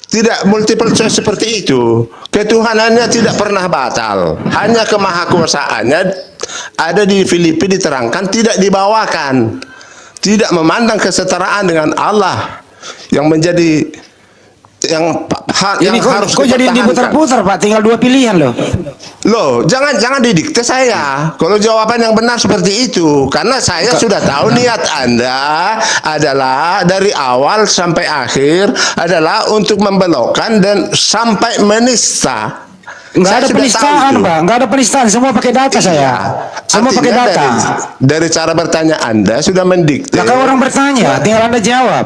Speaker 6: Tidak multiple choice seperti itu. Ketuhanannya tidak pernah batal. Hanya kemahakuasaannya ada di Filipi diterangkan tidak dibawakan. Tidak memandang kesetaraan dengan Allah yang menjadi yang
Speaker 1: Ini
Speaker 6: harus
Speaker 1: kok jadi
Speaker 6: dipertahankan.
Speaker 1: diputar-putar Pak? Tinggal dua pilihan loh.
Speaker 6: Loh, jangan didikte saya. Kalau jawaban yang benar seperti itu, karena saya sudah tahu niat Anda adalah dari awal sampai akhir adalah untuk membelokkan dan sampai menista.
Speaker 1: Nggak
Speaker 6: Saya
Speaker 1: ada
Speaker 6: sudah
Speaker 1: penistaan
Speaker 6: tahu itu.
Speaker 1: Pak, nggak ada penistaan. Semua pakai data saya. Semua pakai
Speaker 6: Artinya
Speaker 1: data.
Speaker 6: Dari cara bertanya Anda sudah mendikte.
Speaker 1: Nah, kalau orang bertanya, tinggal Anda jawab.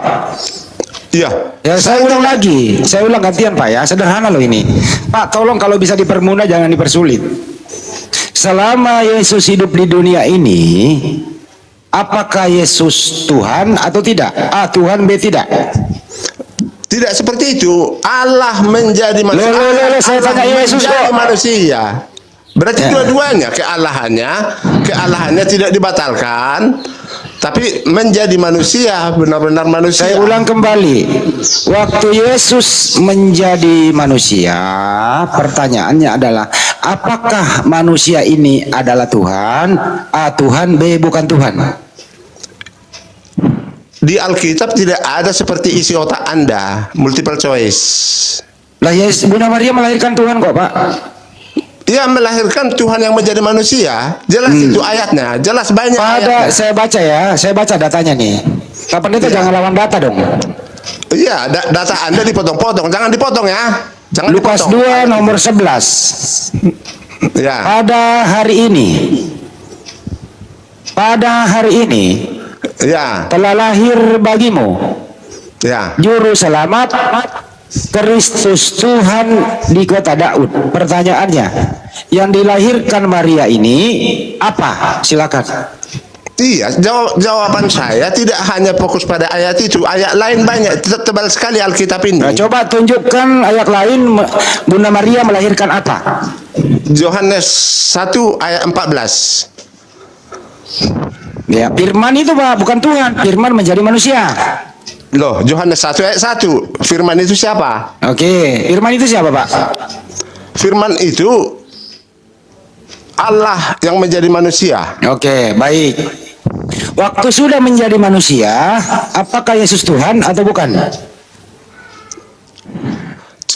Speaker 6: Iya.
Speaker 1: Ya, saya ulang lagi. Saya ulang gantian Pak ya. Sederhana loh ini. Pak, tolong kalau bisa dipermudah jangan dipersulit. Selama Yesus hidup di dunia ini, apakah Yesus Tuhan atau tidak? A. Tuhan, B. Tidak.
Speaker 6: Tidak seperti itu. Allah menjadi manusia.
Speaker 1: Loh, saya tanya Yesus
Speaker 6: menjadi
Speaker 1: kok.
Speaker 6: manusia. Berarti
Speaker 1: Ya.
Speaker 6: dua-duanya kealahannya tidak dibatalkan, tapi menjadi manusia, benar-benar manusia.
Speaker 1: Saya ulang kembali. Waktu Yesus menjadi manusia, pertanyaannya adalah, apakah manusia ini adalah Tuhan? A. Tuhan, B. Bukan Tuhan.
Speaker 6: Di Alkitab tidak ada seperti isi otak Anda, multiple choice.
Speaker 1: Lah, Yesus, Bunda Maria melahirkan Tuhan kok Pak.
Speaker 6: Ia melahirkan Tuhan yang menjadi manusia. Jelas itu ayatnya. Jelas banyak
Speaker 1: Pada
Speaker 6: ayatnya.
Speaker 1: saya baca ya, saya baca datanya nih. Kapan itu jangan lawan data dong.
Speaker 6: Iya, data Anda dipotong-potong. Jangan dipotong ya. Jangan
Speaker 1: Lukas
Speaker 6: dipotong.
Speaker 1: 2 nomor 11.
Speaker 6: Ya.
Speaker 1: Pada hari ini
Speaker 6: Ya.
Speaker 1: telah lahir bagimu
Speaker 6: Ya.
Speaker 1: Juru Selamat, Kristus Tuhan di kota Daud. Pertanyaannya, yang dilahirkan Maria ini apa? Silakan.
Speaker 6: Iya, jawaban saya tidak hanya fokus pada ayat itu. Ayat lain banyak, tebal sekali Alkitab ini.
Speaker 1: Nah, coba tunjukkan ayat lain Bunda Maria melahirkan apa?
Speaker 6: Yohanes 1 ayat 14.
Speaker 1: Ya, firman itu Pak, bukan Tuhan. Firman menjadi manusia.
Speaker 6: Loh, Yohanes 1 ayat 1. Firman itu siapa?
Speaker 1: Oke, firman itu siapa Pak?
Speaker 6: Firman itu Allah yang menjadi manusia.
Speaker 1: Oke, baik. Waktu sudah menjadi manusia, apakah Yesus Tuhan atau bukan?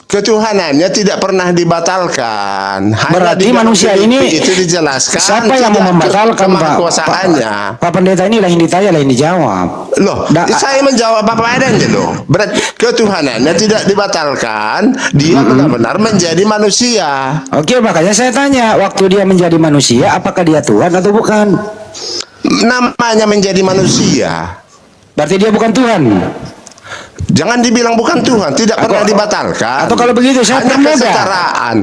Speaker 6: Ketuhanannya tidak pernah dibatalkan. Hanya
Speaker 1: Berarti
Speaker 6: di dalam
Speaker 1: manusia
Speaker 6: Filipi
Speaker 1: ini
Speaker 6: itu dijelaskan.
Speaker 1: siapa yang mau
Speaker 6: tidak
Speaker 1: membatalkan Pak?
Speaker 6: kemahakuasaannya.
Speaker 1: Pak Pendeta ini lain ditanya, lain dijawab.
Speaker 6: Loh, saya menjawab apa adanya loh. Berarti ketuhanannya tidak dibatalkan. Dia benar-benar menjadi manusia.
Speaker 1: Oke, makanya saya tanya, waktu dia menjadi manusia, apakah dia Tuhan atau bukan?
Speaker 6: Namanya menjadi manusia.
Speaker 1: Berarti dia bukan Tuhan.
Speaker 6: Jangan dibilang bukan Tuhan, tidak pernah dibatalkan.
Speaker 1: Atau kalau begitu saya
Speaker 6: hanya
Speaker 1: permudah.
Speaker 6: kesetaraan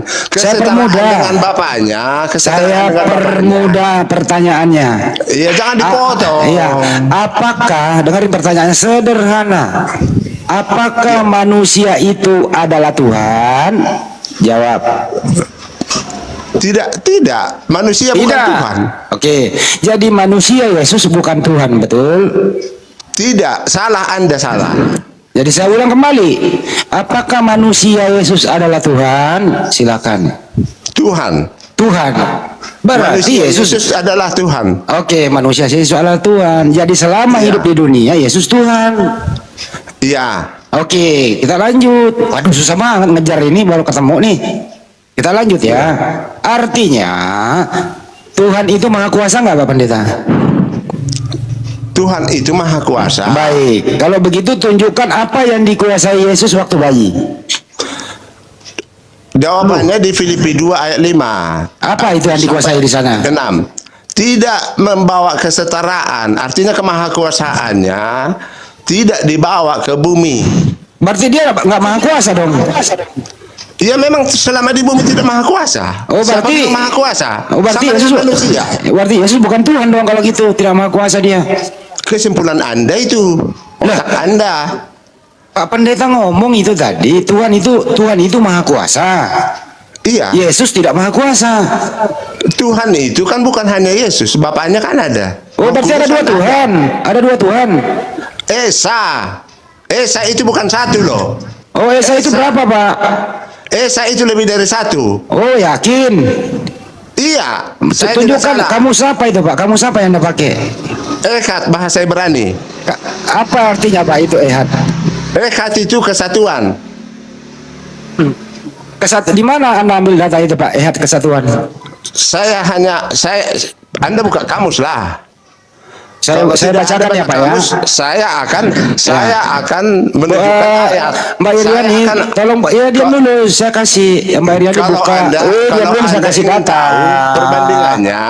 Speaker 1: permudah.
Speaker 6: dengan bapaknya, kesetaraan
Speaker 1: Saya
Speaker 6: dengan bapaknya.
Speaker 1: permudah pertanyaannya.
Speaker 6: Iya, jangan dipotong.
Speaker 1: Iya, apakah dengerin pertanyaannya sederhana? Apakah manusia itu adalah Tuhan? Jawab.
Speaker 6: Tidak. Manusia bukan
Speaker 1: Tidak.
Speaker 6: Tuhan.
Speaker 1: Oke, jadi manusia Yesus bukan Tuhan, betul?
Speaker 6: Tidak, salah Anda salah.
Speaker 1: Jadi saya ulang kembali. Apakah manusia Yesus adalah Tuhan? Silakan.
Speaker 6: Tuhan.
Speaker 1: Tuhan. Berarti
Speaker 6: Manusia
Speaker 1: Yesus.
Speaker 6: adalah Tuhan.
Speaker 1: Oke, manusia Yesus adalah Tuhan. Jadi selama hidup di dunia Yesus Tuhan.
Speaker 6: Iya.
Speaker 1: Oke, kita lanjut. Waduh, susah banget ngejar ini, baru ketemu nih. Kita lanjut ya. Artinya Tuhan itu maha kuasa nggak Pak Pendeta?
Speaker 6: Tuhan itu maha kuasa.
Speaker 1: Baik, kalau begitu tunjukkan apa yang dikuasai Yesus waktu bayi.
Speaker 6: Jawabannya di Filipi 2 ayat 5.
Speaker 1: Apa itu yang dikuasai di sana?
Speaker 6: 6. Tidak membawa kesetaraan, artinya kemahakuasaannya tidak dibawa ke bumi.
Speaker 1: Berarti dia nggak maha kuasa dong.
Speaker 6: Ya memang selama di bumi tidak maha kuasa.
Speaker 1: Oh,
Speaker 6: Siapa
Speaker 1: berarti-
Speaker 6: yang maha kuasa?
Speaker 1: Berarti
Speaker 6: Sama
Speaker 1: Yesus,
Speaker 6: dengan manusia.
Speaker 1: berarti Yesus bukan Tuhan dong kalau gitu, tidak maha kuasa dia.
Speaker 6: Kesimpulan Anda itu, otak Anda.
Speaker 1: Pak Pendeta ngomong itu tadi, Tuhan itu maha kuasa.
Speaker 6: Iya,
Speaker 1: Yesus tidak maha kuasa.
Speaker 6: Tuhan itu kan bukan hanya Yesus, Bapaknya kan ada.
Speaker 1: Oh, berarti ada dua
Speaker 6: Kudus kan
Speaker 1: Tuhan. Ada dua Tuhan.
Speaker 6: Esa itu bukan satu loh.
Speaker 1: Oh, Esa itu berapa, Pak?
Speaker 6: Esa itu lebih dari satu.
Speaker 1: Oh, yakin.
Speaker 6: Iya, saya tidak
Speaker 1: Tunjukkan
Speaker 6: salah.
Speaker 1: kamu siapa itu, Pak? Kamu siapa yang Anda pakai?
Speaker 6: Ehad bahasa Ibrani.
Speaker 1: Apa artinya, Pak, itu ehad?
Speaker 6: Ehad itu kesatuan.
Speaker 1: Di mana Anda ambil data itu, Pak? Ehad kesatuan.
Speaker 6: Anda buka kamus lah.
Speaker 1: Saya
Speaker 6: tidak
Speaker 1: bacakan
Speaker 6: ada
Speaker 1: ya, Pak ya.
Speaker 6: kamus, saya akan menunjukkan ayat.
Speaker 1: Mbak Iriani,
Speaker 6: Saya akan-
Speaker 1: tolong Mbak, ya diam dulu, saya kasih Mbak Iriani
Speaker 6: Kalau
Speaker 1: buka.
Speaker 6: Anda,
Speaker 1: Diam
Speaker 6: kalau
Speaker 1: dulu, saya
Speaker 6: Anda
Speaker 1: kasih
Speaker 6: ingin
Speaker 1: data.
Speaker 6: tahu perbandingannya,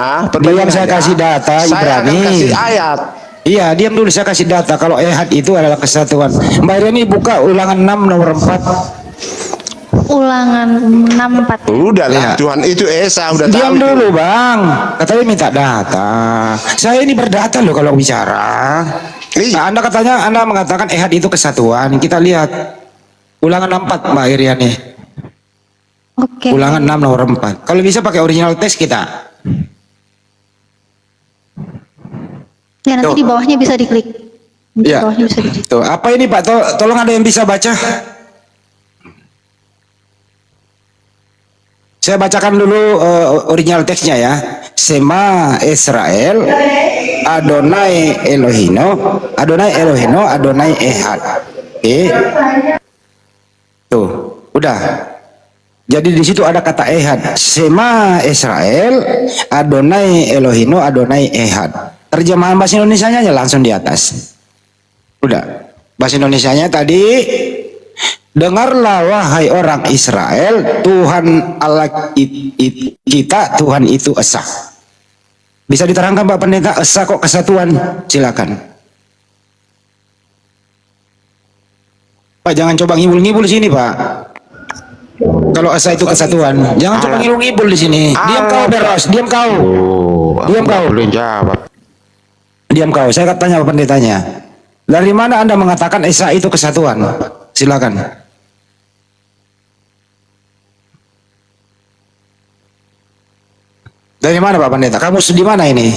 Speaker 1: saya kasih data
Speaker 6: saya akan
Speaker 1: Ibrani.
Speaker 6: kasih ayat.
Speaker 1: Iya, diam dulu, saya kasih data. Kalau ehad itu adalah kesatuan. Mbak Iriani buka Ulangan 6 nomor 4.
Speaker 4: Ulangan 64.
Speaker 6: Udahlah,
Speaker 1: Iya.
Speaker 6: Tuhan itu Esa udah
Speaker 1: Diam
Speaker 6: tahu. itu.
Speaker 1: dulu, Bang. Katanya minta data. Saya ini berdata loh kalau bicara.
Speaker 6: Iya.
Speaker 1: Nah, Anda mengatakan ehad itu kesatuan. Kita lihat Ulangan 4, Mbak Iriani.
Speaker 4: Oke.
Speaker 1: Ulangan 6 nomor 4. Kalau bisa pakai original text kita.
Speaker 4: Ya nanti
Speaker 1: Tuh.
Speaker 4: di bawahnya bisa diklik. Di
Speaker 1: Ya.
Speaker 4: bawahnya bisa diklik.
Speaker 1: Tuh, apa ini, Pak? Tolong ada yang bisa baca? Saya bacakan dulu original teksnya ya. Sema Israel, Adonai Elohino, Adonai Ehad. Oke. Tuh, udah. Jadi di situ ada kata Ehad. Sema Israel, Adonai Elohino, Adonai Ehad. Terjemahan bahasa Indonesianya aja langsung di atas. Udah. Bahasa Indonesianya tadi, dengarlah wahai orang Israel, Tuhan Allah kita, Tuhan itu esa. Bisa diterangkan Pak Pendeta, esa kok kesatuan? Silakan. Pak, jangan coba ngibul-ngibul sini, Pak. Kalau esa itu kesatuan, jangan coba ngibul-ngibul di sini. Diam kau, Beros, diam kau.
Speaker 5: Oh, aku
Speaker 1: Diam
Speaker 5: nggak
Speaker 1: kau.
Speaker 5: boleh jawab.
Speaker 1: Diam kau, saya tanya Pak Pendetanya. Dari mana Anda mengatakan esa itu kesatuan? Silakan. Dari mana Pak Pendeta? Kamu di mana ini?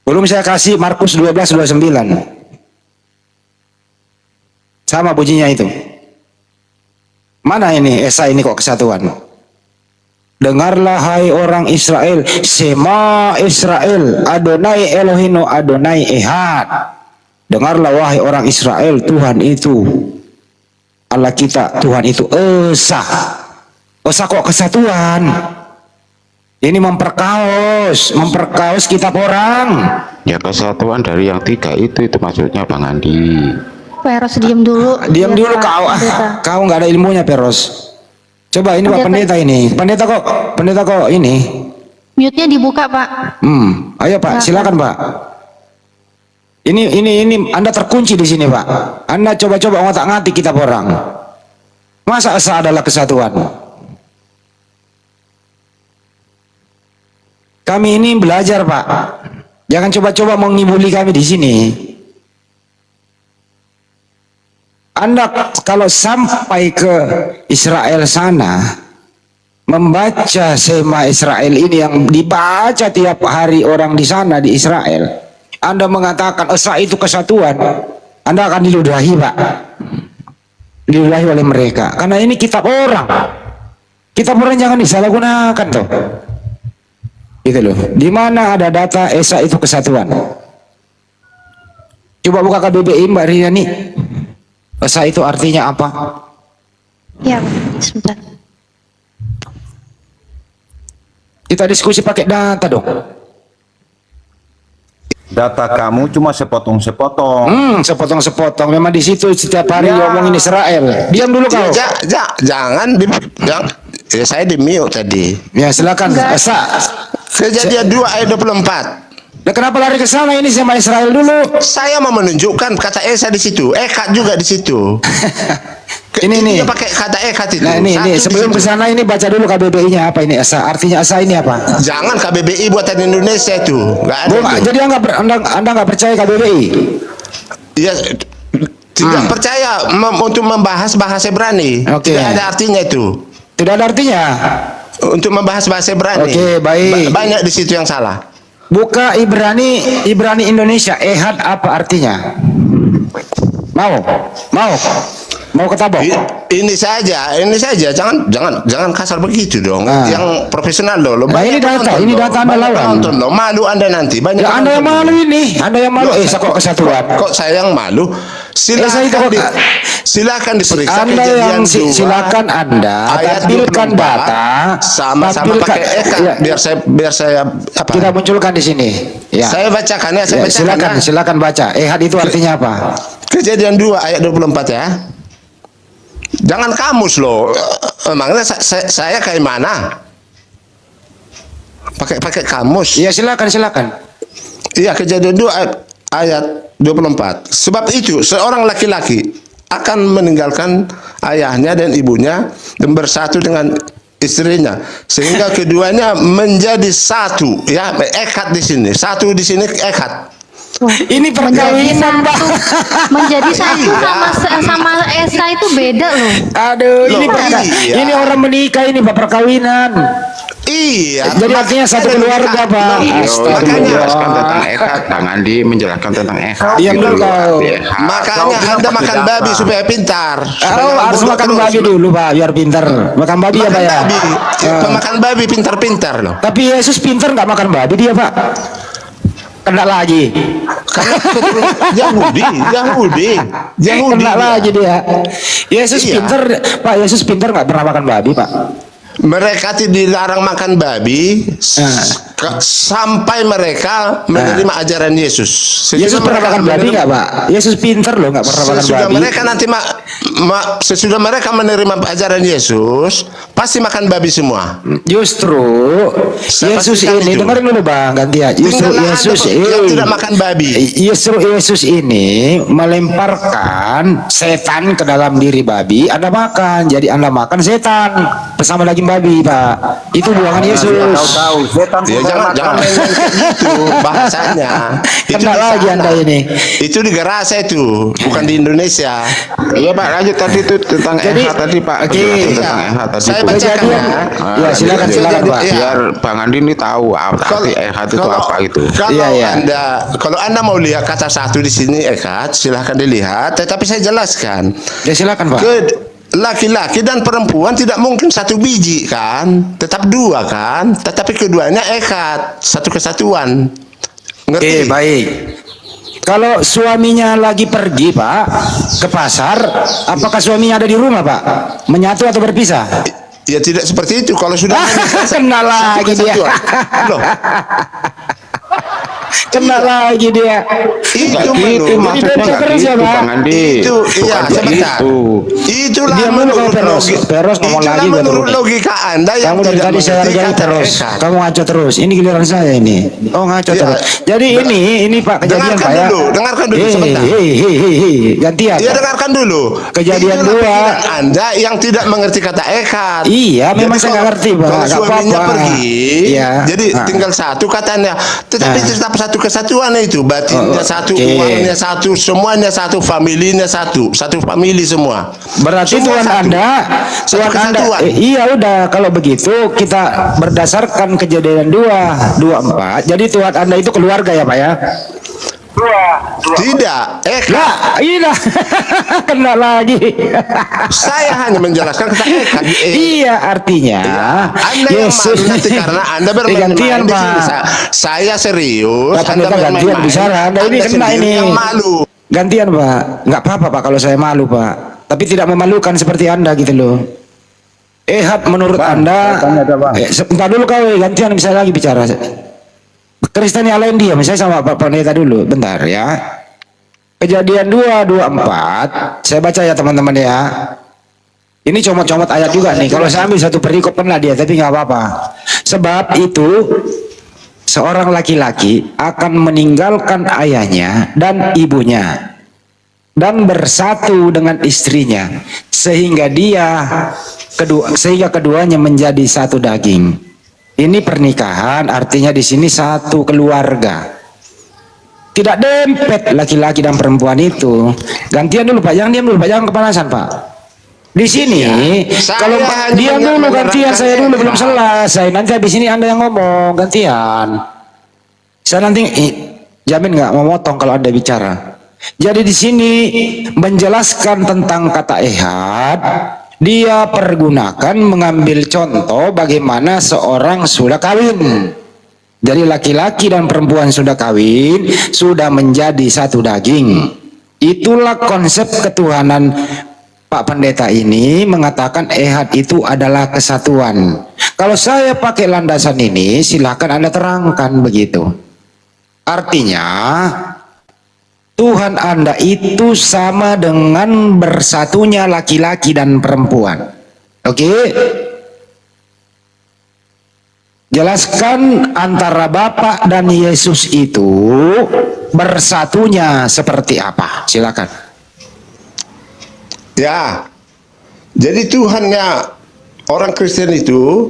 Speaker 1: Belum saya kasih Markus 12:29. Sama bunyinya itu. Mana ini esa ini kok kesatuan? Dengarlah hai orang Israel, Sema Israel, Adonai Elohino, Adonai Ehad. Dengarlah wahai orang Israel, Tuhan itu Allah kita, Tuhan itu esa. Esa kok kesatuan? Ini memperkaos kitab orang.
Speaker 5: Ya kesatuan dari yang tiga itu maksudnya Bang Andi.
Speaker 4: Pak Eros diam dulu.
Speaker 1: Diam
Speaker 4: Biar
Speaker 1: dulu
Speaker 4: Pak
Speaker 1: kau,
Speaker 4: Pendeta.
Speaker 1: kau nggak ada ilmunya Peros. Coba ini Pak Pendeta ini, pendeta kok ini.
Speaker 4: Mute-nya dibuka, Pak.
Speaker 1: Ayo Pak, silakan Pak. Ini Anda terkunci di sini Pak. Anda coba-coba ngotak-ngatik kitab orang. Masa esa adalah kesatuan? Kami ini belajar Pak. Jangan coba-coba mengibuli kami di sini. Anda kalau sampai ke Israel sana, membaca Sema Israel ini yang dibaca tiap hari orang di sana di Israel, Anda mengatakan esa itu kesatuan, Anda akan diludahi Pak. Diludahi oleh mereka. Karena ini kitab orang. Kitab orang jangan disalahgunakan tuh. Gitu loh. Di mana ada data esa itu kesatuan? Coba buka KBBI Mbak Riani. Esa itu artinya apa?
Speaker 4: Ya, sebentar.
Speaker 1: Kita diskusi pakai data dong.
Speaker 2: Data kamu cuma sepotong-sepotong.
Speaker 1: Sepotong-sepotong. Memang di situ setiap hari
Speaker 2: Ya.
Speaker 1: ngomongin Israel. Diam dulu kau.
Speaker 6: Jangan ya, saya di mute tadi.
Speaker 1: Ya silakan. Esa.
Speaker 6: Kejadian 2 ayat 24.
Speaker 1: Nah, kenapa lari ke sana ini sama Israel dulu?
Speaker 6: Saya mau menunjukkan kata Esa di situ, Ekat juga di situ.
Speaker 1: Ini nih.
Speaker 6: Dia pakai kata Ekat itu.
Speaker 1: Nah ini
Speaker 6: Satu di
Speaker 1: sebelum
Speaker 6: situ.
Speaker 1: ke sana ini baca dulu KBBI-nya apa ini Esa? Artinya Esa ini apa?
Speaker 6: Jangan KBBI buatan Indonesia itu, nggak ada.
Speaker 1: Bu,
Speaker 6: itu.
Speaker 1: jadi anda nggak percaya KBBI?
Speaker 6: Ya, tidak percaya untuk membahas bahasa Ibrani.
Speaker 1: Oke.
Speaker 6: Tidak ada artinya itu.
Speaker 1: Tidak ada artinya.
Speaker 6: Untuk membahas bahasa Ibrani.
Speaker 1: Oke, baik.
Speaker 6: Banyak di situ yang salah.
Speaker 1: Buka Ibrani Indonesia. Ehad apa artinya? Mau ketabok?
Speaker 6: Ini saja. Jangan kasar begitu dong.
Speaker 1: Nah.
Speaker 6: Yang profesional loh.
Speaker 1: Nah, ini data,
Speaker 6: penonton
Speaker 1: ini
Speaker 6: loh.
Speaker 1: data Anda
Speaker 6: Banyak
Speaker 1: lawan.
Speaker 6: penonton loh. Malu Anda nanti. Banyak
Speaker 1: Ya Anda yang
Speaker 6: penonton
Speaker 1: malu
Speaker 6: loh.
Speaker 1: ini. Anda yang malu.
Speaker 6: Loh,
Speaker 1: Kok kesatuan?
Speaker 6: Kok saya yang malu?
Speaker 1: saya itu kok-
Speaker 6: Silakan diperiksa
Speaker 1: Anda
Speaker 6: kejadian
Speaker 1: yang
Speaker 6: 2,
Speaker 1: silakan Anda
Speaker 6: ayat
Speaker 1: tampilkan
Speaker 6: 24,
Speaker 1: data,
Speaker 6: sama-sama
Speaker 1: tampilkan-
Speaker 6: pakai Eka
Speaker 1: ya,
Speaker 6: biar saya apa?
Speaker 1: kita munculkan di sini. Ya.
Speaker 6: Saya bacakan ya, saya
Speaker 1: Ya,
Speaker 6: bacakan.
Speaker 1: silakan baca. Ehad itu artinya apa?
Speaker 6: Kejadian 2 ayat 24 ya. Jangan kamus loh. Emangnya saya kayak mana? Pakai kamus.
Speaker 1: Ya silakan.
Speaker 6: Iya, kejadian 2 ayat 24. Sebab itu seorang laki-laki akan meninggalkan ayahnya dan ibunya dan bersatu dengan istrinya sehingga keduanya menjadi satu. Ya, ekat di sini. Satu di sini ekat.
Speaker 1: Ini
Speaker 4: Menjadi
Speaker 1: perkawinan, Pak.
Speaker 4: satu, menjadi satu sama Esa itu beda loh.
Speaker 1: Aduh,
Speaker 6: Loh, iya.
Speaker 1: ini orang menikah ini Pak perkawinan.
Speaker 6: Iya.
Speaker 1: Jadi artinya satu keluarga, Pak.
Speaker 5: Yo,
Speaker 1: Astagfirullah.
Speaker 5: menjelaskan tentang Ekat, Bang Andi menjelaskan tentang Ekat.
Speaker 1: Diam
Speaker 5: gitu
Speaker 1: dulu
Speaker 5: loh.
Speaker 1: kau.
Speaker 5: Ekat.
Speaker 6: Makanya Anda makan babi supaya pintar.
Speaker 1: Oh, harus
Speaker 6: bodoh
Speaker 1: makan
Speaker 6: terus.
Speaker 1: babi dulu Pak, biar pinter. Makan babi ya
Speaker 6: Makan
Speaker 1: Pak ya.
Speaker 6: babi.
Speaker 1: Ah.
Speaker 6: Pemakan babi pintar-pintar loh.
Speaker 1: Tapi Yesus pinter nggak makan babi dia Pak. Kena lagi.
Speaker 6: Karena Yahudi.
Speaker 1: Kena lagi dia. Yesus
Speaker 6: Iya.
Speaker 1: pinter, Pak. Yesus pinter nggak pernah makan babi Pak.
Speaker 6: Mereka dilarang makan babi sampai mereka menerima ajaran Yesus.
Speaker 1: Yesus pernah makan babi nggak Pak? Yesus pinter loh nggak pernah makan
Speaker 6: Sesudah
Speaker 1: babi.
Speaker 6: mereka nanti sesudah mereka menerima ajaran Yesus, pasti makan babi semua.
Speaker 1: Justru
Speaker 6: Saya
Speaker 1: Yesus
Speaker 6: pastikan
Speaker 1: ini
Speaker 6: itu.
Speaker 1: dengerin dulu Bang gantian. Justru
Speaker 6: Tinggallah
Speaker 1: Yesus
Speaker 6: Anda yang tidak makan babi.
Speaker 1: Justru Yesus ini melemparkan setan ke dalam diri babi. Anda makan, jadi Anda makan setan bersama daging babi Pak. Itu buangan Yesus.
Speaker 2: Tahu setan
Speaker 6: Ya, jangan main-main kayak gitu bahasanya. Itu
Speaker 1: Kena
Speaker 6: di
Speaker 1: lagi
Speaker 6: sana.
Speaker 1: Anda ini.
Speaker 6: Itu di Gerasa itu, bukan di Indonesia.
Speaker 5: Iya Pak, lanjut tadi itu tentang
Speaker 1: Jadi,
Speaker 5: Ekat tadi Pak.
Speaker 1: oke.
Speaker 5: Penjelasan tentang Ekat tadi
Speaker 6: Saya
Speaker 5: itu.
Speaker 6: bacakan ya.
Speaker 1: Ya, silakan Pak.
Speaker 6: Iya.
Speaker 5: Biar Bang Andi ini tahu arti Ekat itu apa gitu.
Speaker 6: Kalau
Speaker 1: Iya, iya.
Speaker 6: kalau Anda mau lihat kata satu di sini Ekat, silahkan dilihat. Tetapi saya jelaskan.
Speaker 1: Ya silakan Pak.
Speaker 6: Laki-laki dan perempuan tidak mungkin satu biji kan, tetap dua kan. Tetapi keduanya ekat, satu kesatuan. Ngerti?
Speaker 1: Baik. Kalau suaminya lagi pergi Pak ke pasar, apakah suaminya ada di rumah Pak? Menyatu atau berpisah?
Speaker 6: Ya tidak seperti itu. Kalau sudah
Speaker 1: Kena lagi dia.
Speaker 6: Loh,
Speaker 1: Kena lagi dia.
Speaker 6: itu
Speaker 5: Enggak gitu,
Speaker 6: menurut-
Speaker 5: maksudnya
Speaker 1: Jadi
Speaker 5: enggak
Speaker 1: terus ya,
Speaker 5: gitu
Speaker 1: Pak?
Speaker 5: Bang Andi.
Speaker 6: Itu iya
Speaker 5: Bukan
Speaker 6: sebentar.
Speaker 5: begitu.
Speaker 6: Itulah
Speaker 1: Diam dulu
Speaker 6: menurut
Speaker 1: kau, Peros. Peros ngomong
Speaker 6: itulah
Speaker 1: lagi, gua
Speaker 6: menurut
Speaker 1: terus.
Speaker 6: logika Anda yang
Speaker 1: Kamu dari
Speaker 6: tidak
Speaker 1: tadi saya
Speaker 6: mengerti
Speaker 1: hargai
Speaker 6: kata
Speaker 1: terus.
Speaker 6: ekat.
Speaker 1: Kamu ngaco terus. Ini giliran saya ini. Oh ngaco
Speaker 6: Iya.
Speaker 1: terus. Jadi ini Pak kejadian
Speaker 6: Dengarkan
Speaker 1: Pak ya.
Speaker 6: dulu, dengarkan dulu sebentar.
Speaker 1: Gantian.
Speaker 6: Ya
Speaker 1: Pak.
Speaker 6: dengarkan dulu.
Speaker 1: Kejadian
Speaker 6: Itulah
Speaker 1: 2.
Speaker 6: pikiran Anda yang tidak mengerti kata ekat.
Speaker 1: Iya, memang
Speaker 6: Jadi
Speaker 1: saya nggak
Speaker 6: kalau-
Speaker 1: ngerti, Pak.
Speaker 6: Kalau
Speaker 1: Nggak
Speaker 6: suaminya
Speaker 1: apa-apa.
Speaker 6: pergi,
Speaker 1: Iya.
Speaker 6: jadi
Speaker 1: Ah.
Speaker 6: tinggal satu katanya. Tetapi tetap satu kesatuan itu, batinnya satu,
Speaker 1: oke.
Speaker 6: uangnya satu, semuanya satu, familinya satu, satu famili semua.
Speaker 1: Berarti
Speaker 6: Semua
Speaker 1: Tuhan
Speaker 6: satu.
Speaker 1: Anda,
Speaker 6: Satu
Speaker 1: Tuhan Anda,
Speaker 6: kesatuan.
Speaker 1: iya udah kalau begitu kita berdasarkan kejadian 2:24. Jadi Tuhan Anda itu keluarga ya Pak ya?
Speaker 6: Tidak,
Speaker 1: Lah, iya kena lagi.
Speaker 6: saya hanya menjelaskan kata ekat.
Speaker 1: Iya artinya
Speaker 6: Anda yang malu nanti karena Anda bermain-main
Speaker 1: gantian
Speaker 6: di sini.
Speaker 1: Pak.
Speaker 6: Saya serius.
Speaker 1: Pak Pendeta gantian bicara. Anda ini kena
Speaker 6: sendiri
Speaker 1: ini.
Speaker 6: yang malu.
Speaker 1: Gantian Pak, nggak apa-apa Pak kalau saya malu Pak, tapi tidak memalukan seperti Anda gitu loh. Ehad menurut
Speaker 2: Bang,
Speaker 1: Anda,
Speaker 2: saya tanya ada, Bang.
Speaker 1: sebentar dulu kau, gantian bisa lagi bicara. Kristen yang lain diam, saya sama Pak Pendeta dulu, bentar ya. Kejadian 2:24, saya baca ya teman-teman ya. Ini comot-comot ayat juga nih, kalau saya ambil satu perikop pernah dia, tapi nggak apa-apa. Sebab itu, seorang laki-laki akan meninggalkan ayahnya dan ibunya dan bersatu dengan istrinya sehingga keduanya menjadi satu daging. Ini pernikahan, artinya di sini satu keluarga. Tidak dempet laki-laki dan perempuan itu. Gantian dulu Pak, jangan diam dulu Pak, jangan kepanasan Pak. Di sini
Speaker 6: Saya
Speaker 1: kalau
Speaker 6: hanya
Speaker 1: diam dulu gantian,
Speaker 6: menerangkan
Speaker 1: saya dulu belum
Speaker 6: Eva.
Speaker 1: selesai. Nanti habis ini Anda yang ngomong gantian. Saya nanti jamin nggak mau motong kalau Anda bicara. Jadi di sini menjelaskan tentang kata ehad, dia pergunakan mengambil contoh bagaimana seorang sudah kawin. Jadi laki-laki dan perempuan sudah kawin, sudah menjadi satu daging. Itulah konsep ketuhanan. Pak Pendeta ini mengatakan ehad itu adalah kesatuan. Kalau saya pakai landasan ini, silahkan Anda terangkan begitu. Artinya, Tuhan Anda itu sama dengan bersatunya laki-laki dan perempuan. Oke? Jelaskan antara Bapa dan Yesus itu bersatunya seperti apa? Silakan.
Speaker 6: Ya, jadi Tuhannya orang Kristen itu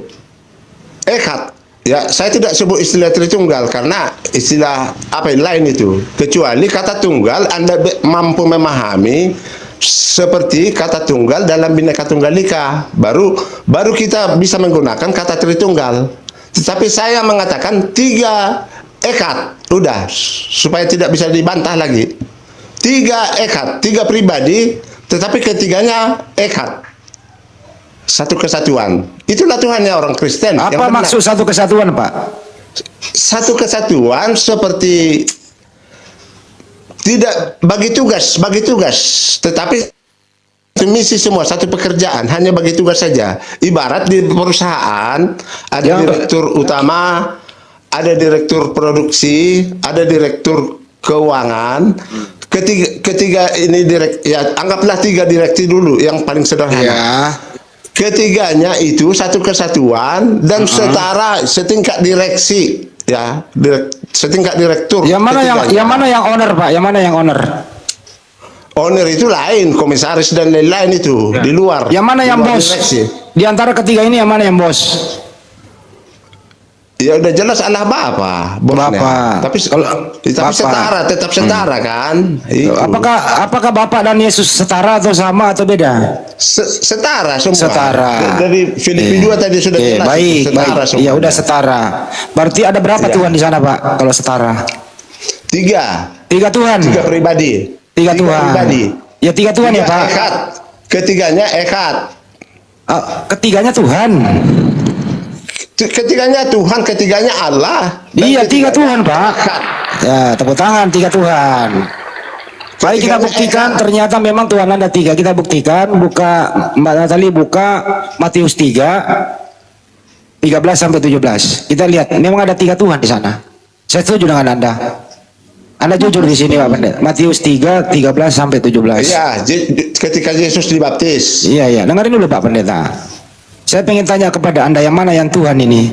Speaker 6: ehad. Ya, saya tidak sebut istilah Tritunggal karena istilah apa yang lain itu. Kecuali kata tunggal Anda mampu memahami seperti kata tunggal dalam Bhinneka Tunggal Ika. Baru kita bisa menggunakan kata Tritunggal. Tetapi saya mengatakan 3 ehad. Udah, supaya tidak bisa dibantah lagi. 3 ehad, 3 pribadi. Tetapi ketiganya ehad, satu kesatuan. Itulah Tuhannya orang Kristen.
Speaker 1: Apa maksud satu kesatuan Pak?
Speaker 6: Satu kesatuan seperti tidak bagi tugas, tetapi misi semua, satu pekerjaan, hanya bagi tugas saja. Ibarat di perusahaan ada direktur utama, ada direktur produksi, ada direktur keuangan. Ketiga ini anggaplah 3 direksi dulu yang paling sederhana.
Speaker 1: Ya.
Speaker 6: Ketiganya itu satu kesatuan dan setara setingkat direksi, ya, setingkat direktur.
Speaker 1: Yang mana yang owner Pak? Yang mana yang owner?
Speaker 6: Owner itu lain, komisaris dan lain-lain itu di luar.
Speaker 1: Yang mana yang bos?
Speaker 6: Direksi.
Speaker 1: Di antara ketiga ini yang mana yang bos?
Speaker 6: Ya udah jelas Allah Bapa,
Speaker 1: Bapa.
Speaker 6: Tapi
Speaker 1: Bapa.
Speaker 6: setara, tetap setara kan? Itu.
Speaker 1: Apakah Bapak dan Yesus setara atau sama atau beda?
Speaker 6: Setara semua.
Speaker 1: Setara.
Speaker 6: Dari Filipi 2 tadi sudah jelas.
Speaker 1: Baik,
Speaker 6: setara
Speaker 1: baik.
Speaker 6: semua.
Speaker 1: Ya udah setara. Berarti ada berapa
Speaker 6: Ya.
Speaker 1: Tuhan di sana Pak? Kalau setara?
Speaker 6: 3
Speaker 1: Tuhan.
Speaker 6: 3 pribadi.
Speaker 1: 3 Tuhan.
Speaker 6: Pribadi.
Speaker 1: Ya 3 Tuhan ya Pak.
Speaker 6: Ehad. Ketiganya ehad.
Speaker 1: Ketiganya Tuhan.
Speaker 6: Ketiganya Tuhan, ketiganya Allah.
Speaker 1: Iya 3 Tuhan Pak. Ya tepuk tangan 3 Tuhan. Baik kita buktikan ternyata memang Tuhan Anda 3. Kita buktikan, buka Mbak Natali buka Matius 3:13-17. Kita lihat memang ada 3 Tuhan di sana. Saya setuju dengan Anda. Anda jujur di sini Pak Pendeta. Matius 3:13-17.
Speaker 6: Iya, ketika Yesus dibaptis.
Speaker 1: Iya, dengerin dulu Pak Pendeta. Saya pengen tanya kepada Anda yang mana yang Tuhan ini.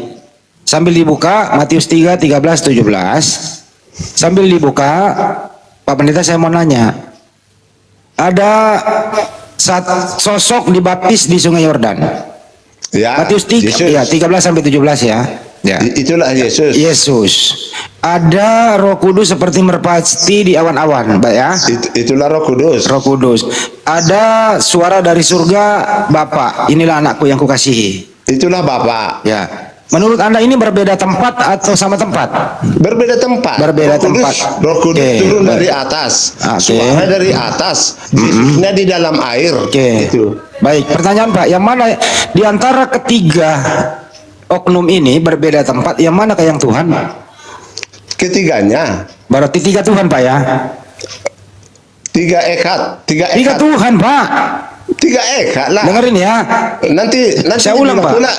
Speaker 1: Sambil dibuka Matius 3:13-17. Sambil dibuka Pak Pendeta saya mau nanya. Ada sosok dibaptis di Sungai Yordan.
Speaker 6: Ya,
Speaker 1: Matius 13-17 ya. Ya.
Speaker 6: Itulah Yesus.
Speaker 1: Yesus. Ada Roh Kudus seperti merpati di awan-awan, Pak ya.
Speaker 6: Itulah Roh Kudus.
Speaker 1: Roh Kudus. Ada suara dari surga, Bapak, inilah anakku yang kukasihi.
Speaker 6: Itulah Bapak.
Speaker 1: Ya. Menurut Anda ini berbeda tempat atau sama tempat?
Speaker 6: Berbeda tempat.
Speaker 1: Berbeda tempat.
Speaker 6: Roh Kudus
Speaker 1: Oke,
Speaker 6: turun
Speaker 1: baik.
Speaker 6: dari atas.
Speaker 1: Oke.
Speaker 6: Suara dari atas. Yesusnya di dalam air.
Speaker 1: Oke.
Speaker 6: Itu.
Speaker 1: Baik, pertanyaan Pak, yang mana di antara ketiga oknum ini berbeda tempat, yang mana yang Tuhan?
Speaker 6: Ketiganya.
Speaker 1: Berarti 3 Tuhan Pak ya?
Speaker 6: Tiga ekhat, tiga
Speaker 1: Tiga
Speaker 6: ekhat,
Speaker 1: Tuhan, Pak.
Speaker 6: tiga ekhat lah.
Speaker 1: Dengerin ya.
Speaker 6: Nanti
Speaker 1: Saya ulang,
Speaker 6: dibilang
Speaker 1: Pak.
Speaker 6: pula,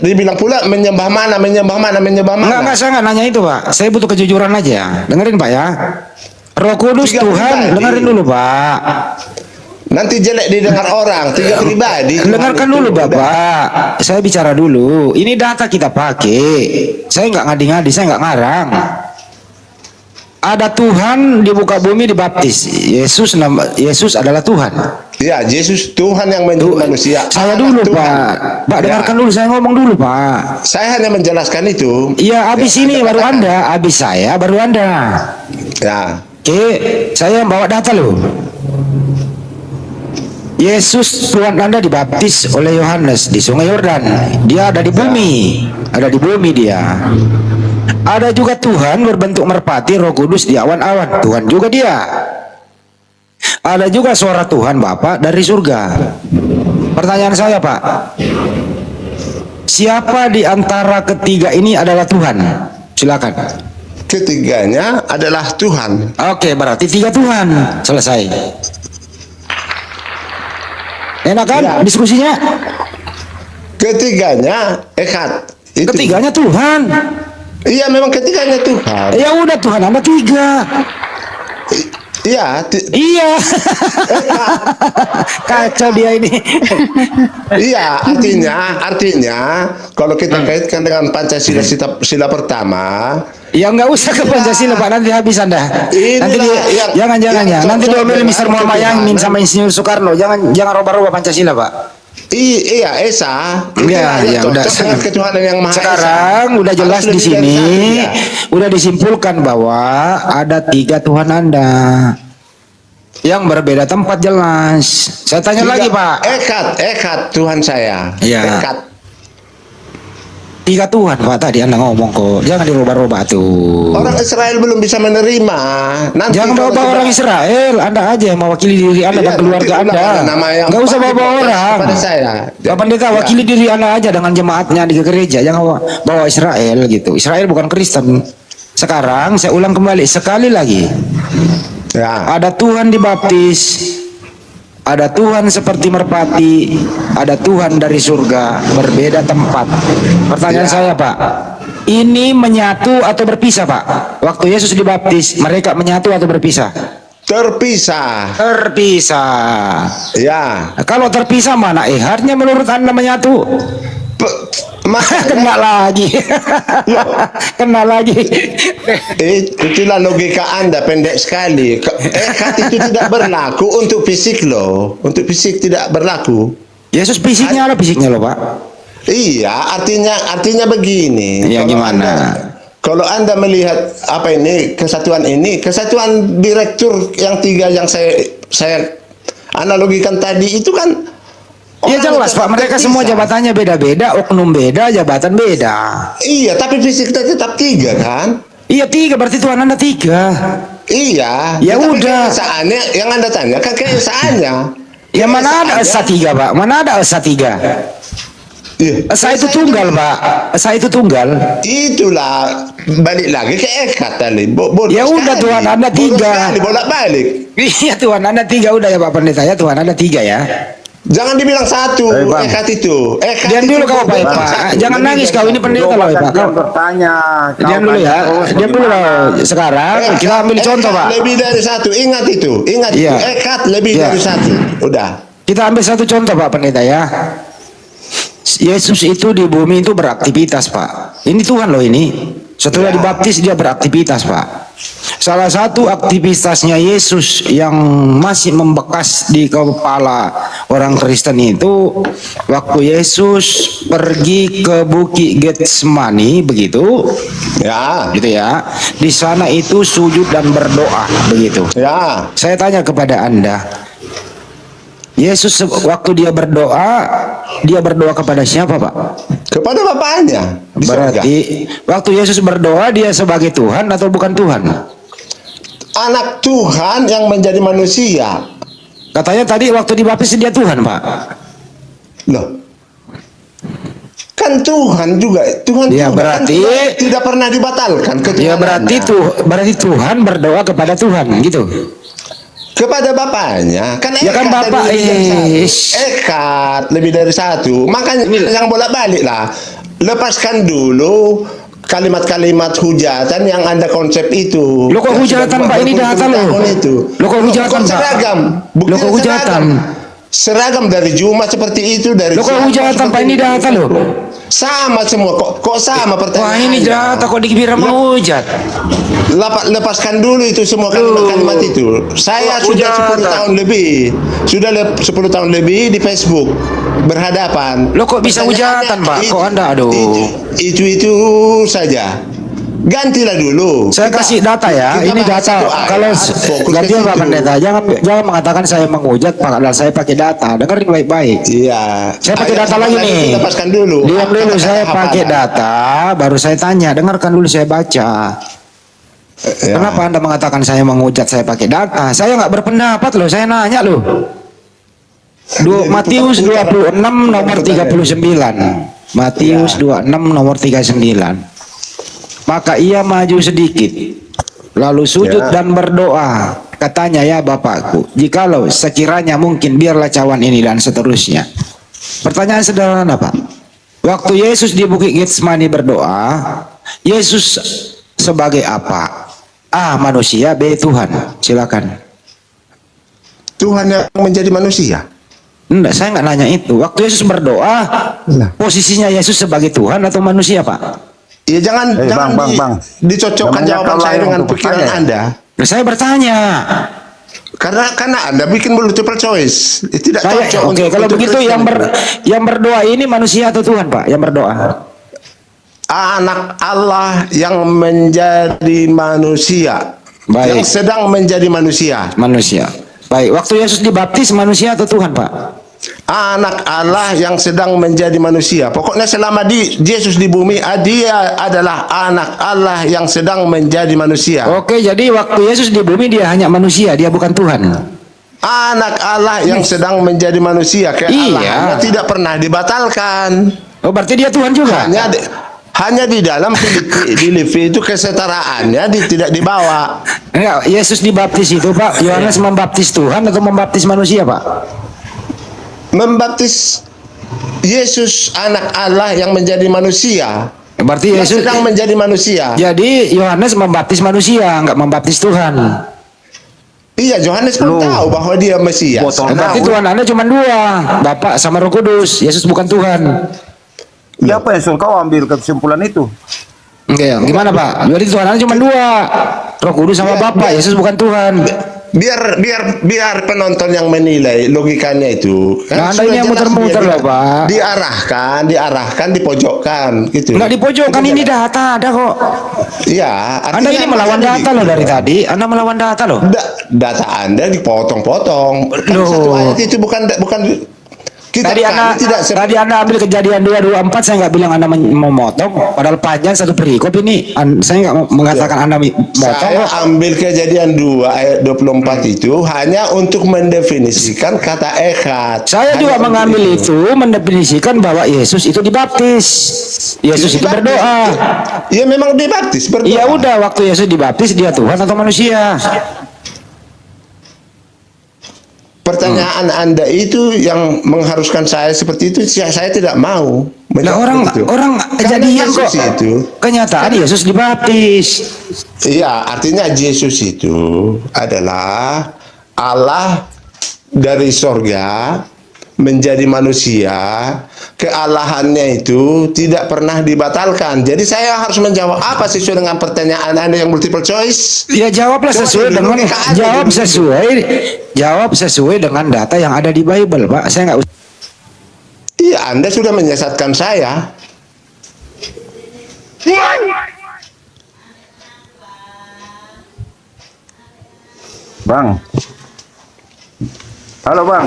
Speaker 6: dibilang pula menyembah mana, menyembah mana, menyembah mana.
Speaker 1: Enggak, saya nggak nanya itu, Pak. Saya butuh kejujuran aja. Dengerin, Pak ya. Roh Kudus
Speaker 6: Tiga
Speaker 1: Tuhan,
Speaker 6: pribadi.
Speaker 1: dengerin dulu, Pak.
Speaker 6: Nanti jelek didengar orang, tiga pribadi. Tuhan
Speaker 1: Dengarkan
Speaker 6: itu.
Speaker 1: dulu,
Speaker 6: Udah.
Speaker 1: Bapak. Saya bicara dulu. Ini data kita pakai. Saya nggak ngadi-ngadi, saya nggak ngarang. Ada Tuhan di muka bumi dibaptis. Yesus adalah Tuhan.
Speaker 6: Ya, Yesus Tuhan yang menjadi manusia.
Speaker 1: Saya
Speaker 6: Anak
Speaker 1: dulu,
Speaker 6: Tuhan.
Speaker 1: Pak. Pak,
Speaker 6: Ya.
Speaker 1: dengarkan dulu, saya ngomong dulu, Pak.
Speaker 6: Saya hanya menjelaskan itu.
Speaker 1: Iya, habis
Speaker 6: Ya,
Speaker 1: ini
Speaker 6: Anda
Speaker 1: baru
Speaker 6: katakan.
Speaker 1: Anda, habis saya baru Anda.
Speaker 6: Ya,
Speaker 1: Oke, saya bawa data loh. Yesus Tuhan Anda dibaptis oleh Yohanes di Sungai Yordan. Dia ada di bumi, dia. Ada juga Tuhan berbentuk merpati, Roh Kudus di awan-awan. Tuhan juga dia. Ada juga suara Tuhan Bapa dari surga. Pertanyaan saya, Pak, siapa di antara ketiga ini adalah Tuhan? Silakan.
Speaker 6: ketiganya adalah Tuhan.
Speaker 1: Oke, berarti tiga Tuhan. Selesai. Enak kan
Speaker 6: Ya.
Speaker 1: diskusinya?
Speaker 6: Ketiganya ekhat. Itu.
Speaker 1: Ketiganya Tuhan.
Speaker 6: Iya, memang ketiganya Tuhan.
Speaker 1: Ya udah, Tuhan Anda tiga.
Speaker 6: Iya,
Speaker 1: Iya. Kacau dia ini.
Speaker 6: iya, artinya kalau kita kaitkan dengan Pancasila sila pertama,
Speaker 1: Ya nggak usah ke Pancasila, Pak, nanti habis Anda. Nanti
Speaker 6: Inilah yang-
Speaker 1: jangan
Speaker 6: yang
Speaker 1: ya. Nanti
Speaker 6: cocok
Speaker 1: diomelin
Speaker 6: dengan
Speaker 1: Mr. Muhammad Yamin
Speaker 6: ketuhanan.
Speaker 1: sama Insinyur Soekarno. Jangan rubah-rubah Pancasila, Pak.
Speaker 6: iya Esa.
Speaker 1: Iya,
Speaker 6: Itulah
Speaker 1: ya
Speaker 6: yang
Speaker 1: udah.
Speaker 6: cocok dengan ketuhanan yang Maha Esa.
Speaker 1: Sekarang udah jelas
Speaker 6: Harus
Speaker 1: di
Speaker 6: lebih dari
Speaker 1: sini,
Speaker 6: satu, ya.
Speaker 1: udah disimpulkan bahwa ada tiga Tuhan Anda yang berbeda tempat jelas. Saya tanya lagi, Pak.
Speaker 6: Ekhat Tuhan saya.
Speaker 1: Iya.
Speaker 6: Ekhat.
Speaker 1: Tiga Tuhan, Pak, tadi Anda ngomong kok. Jangan dirubah-rubah tuh.
Speaker 6: Orang Israel belum bisa menerima. Nanti
Speaker 1: Jangan
Speaker 6: kalau
Speaker 1: bawa
Speaker 6: sudah-
Speaker 1: orang Israel, Anda aja yang mewakili diri Anda
Speaker 6: Iya,
Speaker 1: dan keluarga
Speaker 6: nanti
Speaker 1: Anda.
Speaker 6: ulang ada nama yang
Speaker 1: Nggak usah
Speaker 6: Pak
Speaker 1: bawa
Speaker 6: diprotes
Speaker 1: orang.
Speaker 6: kepada saya.
Speaker 1: Pak Pendeta,
Speaker 6: Ya.
Speaker 1: wakili diri Anda aja dengan jemaatnya di gereja. Jangan bawa Israel gitu. Israel bukan Kristen. Sekarang saya ulang kembali sekali lagi.
Speaker 6: Ya.
Speaker 1: Ada Tuhan dibaptis, ada Tuhan seperti merpati, ada Tuhan dari surga, berbeda tempat. Pertanyaan
Speaker 6: Ya.
Speaker 1: saya, Pak, ini menyatu atau berpisah, Pak? Waktu Yesus dibaptis, mereka menyatu atau berpisah?
Speaker 6: Terpisah.
Speaker 1: Terpisah.
Speaker 6: Ya.
Speaker 1: Kalau terpisah mana eharnya menurut Anda menyatu? Kena lagi. Kena lagi.
Speaker 6: Itulah logika Anda pendek sekali. Ekhat itu tidak berlaku untuk fisik loh. Untuk fisik tidak berlaku.
Speaker 1: Yesus fisiknya ada fisiknya loh, Pak.
Speaker 6: Iya, artinya begini.
Speaker 1: Ya,
Speaker 6: Kalau
Speaker 1: gimana?
Speaker 6: Kalau Anda melihat apa ini kesatuan direktur yang tiga yang saya analogikan tadi itu kan.
Speaker 1: Ya
Speaker 6: orang
Speaker 1: jelas, Pak, mereka
Speaker 6: terpisah.
Speaker 1: semua jabatannya beda-beda, oknum beda, jabatan beda.
Speaker 6: Iya, tapi fisiknya tetap tiga kan?
Speaker 1: Iya tiga, berarti Tuhan Anda tiga.
Speaker 6: Iya.
Speaker 1: Ya
Speaker 6: tetapi
Speaker 1: udah.
Speaker 6: Keesaannya yang Anda tanya kan keesaannya.
Speaker 1: Ya mana ada Esa tiga, Pak? Mana ada Esa tiga?
Speaker 6: Iya.
Speaker 1: Esa itu tunggal, Pak. Esa itu tunggal.
Speaker 6: Itulah balik lagi ke ekhat tadi.
Speaker 1: Ya udah, Tuhan Anda tiga.
Speaker 6: Bolak-balik.
Speaker 1: Iya Tuhan Anda tiga udah ya Pak Pendeta ya, Tuhan Anda tiga ya.
Speaker 6: Jangan dibilang satu
Speaker 1: Bang.
Speaker 6: ekhat itu.
Speaker 1: Diam dulu kau Pak Epa. Jangan nangis kau, ini pendeta loh Pak. Kau
Speaker 7: bertanya.
Speaker 1: diam dulu ya. Diam dulu loh. Sekarang kita ambil contoh Pak.
Speaker 6: Lebih dari satu. Ingat itu. Ingat
Speaker 1: Iya.
Speaker 6: itu. Ekhat lebih
Speaker 1: Iya.
Speaker 6: dari satu. Udah.
Speaker 1: Kita ambil satu contoh Pak Pendeta ya. Yesus itu di bumi itu beraktivitas Pak. Ini Tuhan loh ini. Setelah
Speaker 6: Ya.
Speaker 1: dibaptis dia beraktivitas Pak. Salah satu aktivitasnya Yesus yang masih membekas di kepala orang Kristen itu waktu Yesus pergi ke Bukit Getsemani begitu,
Speaker 6: Ya.
Speaker 1: gitu ya. Di sana itu sujud dan berdoa begitu.
Speaker 6: Ya.
Speaker 1: Saya tanya kepada Anda, Yesus waktu dia berdoa kepada siapa Pak?
Speaker 6: Kepada Bapaknya. Di surga.
Speaker 1: Berarti waktu Yesus berdoa dia sebagai Tuhan atau bukan Tuhan?
Speaker 6: Anak Tuhan yang menjadi manusia.
Speaker 1: Katanya tadi waktu dibaptis dia Tuhan Pak.
Speaker 6: Loh. Kan Tuhan juga. Tuhan
Speaker 1: Ya,
Speaker 6: juga
Speaker 1: berarti-
Speaker 6: kan tidak pernah dibatalkan
Speaker 1: Ya
Speaker 6: ketuhanannya.
Speaker 1: berarti Tuhan berdoa kepada Tuhan gitu.
Speaker 6: kepada bapaknya kan
Speaker 1: Ya kan
Speaker 6: ekat
Speaker 1: bapak,
Speaker 6: lebih dari satu.
Speaker 1: eh.
Speaker 6: Ekat lebih dari satu, makanya yang bolak-balik lah, lepaskan dulu kalimat-kalimat hujatan yang Anda konsep itu.
Speaker 1: Lo kok
Speaker 6: Yang
Speaker 1: hujatan,
Speaker 6: sudah
Speaker 1: Pak? Ini
Speaker 6: berpuluh-puluh
Speaker 1: data lo.
Speaker 6: tahun itu.
Speaker 1: Lo kok hujatan, Pak?
Speaker 6: seragam?
Speaker 1: Lo
Speaker 6: Buktinya
Speaker 1: kok hujatan?
Speaker 6: Seragam dari Jumat seperti itu, dari
Speaker 1: Lo kok
Speaker 6: siapa
Speaker 1: hujatan,
Speaker 6: seperti
Speaker 1: Pak? Ini
Speaker 6: itu.
Speaker 1: data lo.
Speaker 6: Sama semua, kok sama
Speaker 1: Wah
Speaker 6: pertanyaannya.
Speaker 1: ini data kok dikira mau hujat.
Speaker 6: Lepaskan dulu itu semua kalimat-kalimat itu. Saya sudah 10 tahun lebih, 10 tahun lebih di Facebook berhadapan.
Speaker 1: Lo kok bisa hujatan, Pak? Kok Anda, aduh.
Speaker 6: Itu saja. Gantilah dulu.
Speaker 1: Saya kasih data ya.
Speaker 6: kita
Speaker 1: Ini
Speaker 6: bahas
Speaker 1: data.
Speaker 6: satu ayat,
Speaker 1: Kalau
Speaker 6: fokus
Speaker 1: ganti
Speaker 6: ke
Speaker 1: Pak
Speaker 6: situ.
Speaker 1: Pendeta, jangan mengatakan saya menghujat, Pak. Kalau saya pakai data, dengerin baik-baik.
Speaker 6: Iya.
Speaker 1: Saya pakai
Speaker 6: Ayat
Speaker 1: data lagi
Speaker 6: itu
Speaker 1: nih.
Speaker 6: Lepaskan dulu.
Speaker 1: Diam dulu, saya
Speaker 6: Hafalan.
Speaker 1: pakai data, baru saya tanya. Dengarkan dulu, saya baca.
Speaker 6: Ya.
Speaker 1: Kenapa Anda mengatakan saya menghujat? Saya pakai data. Saya nggak berpendapat loh. Saya nanya loh. Matius 26 nomor 39. Matius 26 nomor 39. Maka ia maju sedikit, lalu sujud
Speaker 6: Ya.
Speaker 1: dan berdoa. Katanya, ya Bapakku, jikalau sekiranya mungkin biarlah cawan ini, dan seterusnya. Pertanyaan sederhana, Pak. Waktu Yesus di Bukit Getsemani berdoa, Yesus sebagai apa? A. Manusia, B. Tuhan. Silakan.
Speaker 6: Tuhan yang menjadi manusia.
Speaker 1: Enggak, saya nggak nanya itu. Waktu Yesus berdoa, posisinya Yesus sebagai Tuhan atau manusia, Pak?
Speaker 6: Ya jangan
Speaker 2: Bang.
Speaker 6: dicocokkan
Speaker 2: Namanya
Speaker 6: jawaban
Speaker 2: kalau
Speaker 6: saya
Speaker 2: yang
Speaker 6: dengan
Speaker 2: untuk
Speaker 6: pikiran
Speaker 2: bertanya.
Speaker 6: Anda.
Speaker 1: Nah, saya bertanya.
Speaker 6: Karena Anda bikin multiple choice. Tidak
Speaker 1: Saya,
Speaker 6: cocok
Speaker 1: oke, kalau
Speaker 6: untuk
Speaker 1: begitu
Speaker 6: Kristen.
Speaker 1: yang berdoa ini manusia atau Tuhan, Pak? Yang berdoa.
Speaker 6: Anak Allah yang menjadi manusia.
Speaker 1: Baik.
Speaker 6: Yang sedang menjadi manusia.
Speaker 1: Manusia. Baik, waktu Yesus dibaptis manusia atau Tuhan, Pak?
Speaker 6: Anak Allah yang sedang menjadi manusia. Pokoknya selama Yesus di bumi, dia adalah anak Allah yang sedang menjadi manusia.
Speaker 1: Oke, jadi waktu Yesus di bumi dia hanya manusia, dia bukan Tuhan.
Speaker 6: Anak Allah yang sedang menjadi manusia. Kealahannya tidak pernah dibatalkan.
Speaker 1: Oh, berarti dia Tuhan juga?
Speaker 6: Hanya di dalam Filipi itu kesetaraannya tidak dibawa.
Speaker 1: Enggak, Yesus dibaptis itu, Pak. Yohanes membaptis Tuhan atau membaptis manusia, Pak?
Speaker 6: Membaptis Yesus anak Allah yang menjadi manusia.
Speaker 1: Berarti
Speaker 6: Yang
Speaker 1: Yesus
Speaker 6: sedang menjadi manusia.
Speaker 1: Jadi Yohanes membaptis manusia, enggak membaptis Tuhan.
Speaker 6: Iya, Yohanes pun tahu bahwa dia Mesias.
Speaker 1: Berarti Tuhan Anda cuma dua, Bapak sama Roh Kudus. Yesus bukan Tuhan.
Speaker 2: Siapa yang suruh kau ambil kesimpulan itu?
Speaker 1: Oke, gimana, Pak? Jadi Tuhan Anda cuma dua, Roh Kudus sama Bapak. Yesus bukan Tuhan.
Speaker 6: Biar penonton yang menilai logikanya itu.
Speaker 1: Nah, Anda
Speaker 6: sudah
Speaker 1: ini yang
Speaker 6: jelas
Speaker 1: muter-muter
Speaker 6: dia
Speaker 1: loh, Pak.
Speaker 6: Diarahkan, dipojokkan gitu.
Speaker 1: Enggak dipojokkan, ini data ada kok.
Speaker 6: Iya,
Speaker 1: Anda ini melawan data loh dari tadi. Anda melawan data loh.
Speaker 6: Data Anda dipotong-potong. Kan
Speaker 1: Loh.
Speaker 6: satu ayat itu bukan
Speaker 1: Tadi Anda ambil Kejadian 2:24, saya nggak bilang Anda memotong, padahal panjang satu perikop ini. Saya nggak mengatakan Anda motong
Speaker 6: Saya
Speaker 1: kok.
Speaker 6: ambil Kejadian 2 ayat 24 itu hanya untuk mendefinisikan kata ekat.
Speaker 1: Saya juga mengambil itu mendefinisikan bahwa Yesus itu dibaptis. Yesus itu berdoa.
Speaker 6: Ya memang dibaptis berdoa.
Speaker 1: Ya udah, waktu Yesus dibaptis dia Tuhan atau manusia?
Speaker 6: Pertanyaan Anda itu yang mengharuskan saya seperti itu, saya tidak mau.
Speaker 1: Nah, orang
Speaker 6: Karena
Speaker 1: kejadian
Speaker 6: Yesus
Speaker 1: kok.
Speaker 6: itu,
Speaker 1: Kenyataan Yesus dibaptis.
Speaker 6: iya, artinya Yesus itu adalah Allah dari sorga menjadi manusia. Kealahannya itu tidak pernah dibatalkan. Jadi saya harus menjawab apa sesuai dengan pertanyaan Anda yang multiple choice?
Speaker 1: Ya jawablah
Speaker 6: Coba
Speaker 1: sesuai
Speaker 6: dulu,
Speaker 1: dengan
Speaker 6: ada dulu.
Speaker 1: jawab sesuai dengan data yang ada di Bible, Pak. Saya nggak usah.
Speaker 6: Iya, Anda sudah menyesatkan saya.
Speaker 2: Bang. Halo, Bang.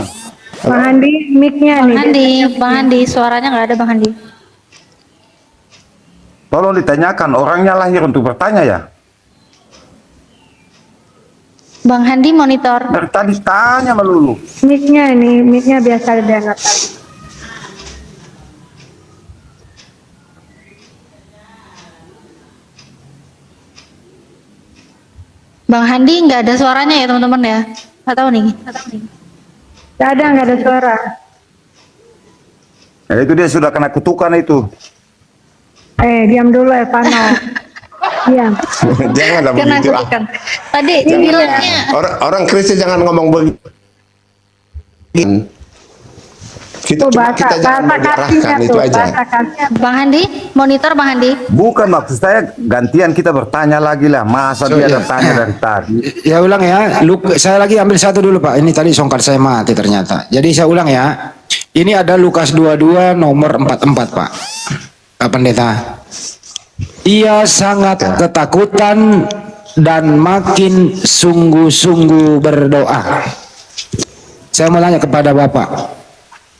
Speaker 7: Bang Andi, mic-nya nih.
Speaker 4: Bang Andi, suaranya nggak ada Bang Andi.
Speaker 2: Tolong ditanyakan, orangnya lahir untuk bertanya ya?
Speaker 4: Bang Andi monitor.
Speaker 2: Dari tadi tanya melulu.
Speaker 7: Mic-nya ini, mic-nya biasa diangkat.
Speaker 4: Bang Handi nggak ada suaranya ya teman-teman ya. Nggak tahu nih.
Speaker 7: Nggak ada suara.
Speaker 2: Nah, itu dia sudah kena kutukan itu.
Speaker 7: Diam dulu Evano. Diam.
Speaker 6: Janganlah
Speaker 4: Kena
Speaker 6: begitu.
Speaker 4: kutukan. Tadi bilangnya
Speaker 6: Orang Kristen jangan ngomong begitu. Kita
Speaker 7: Tuh
Speaker 6: kita jangan
Speaker 7: kasihnya
Speaker 6: menyerahkan itu
Speaker 7: tuh,
Speaker 6: aja.
Speaker 7: bahasa kasihnya.
Speaker 4: Bang Handi, monitor Bang Handi.
Speaker 2: Bukan maksud saya gantian kita bertanya lagi lah. Masa dia
Speaker 1: iya.
Speaker 2: bertanya dari tadi?
Speaker 1: Ya ulang ya, saya lagi ambil satu dulu Pak. Ini tadi songkat saya mati ternyata. Jadi saya ulang ya. Ini ada Lukas 22 nomor 44 Pak. Pak Pendeta. Ia sangat ketakutan dan makin sungguh-sungguh berdoa. Saya mau tanya kepada Bapak.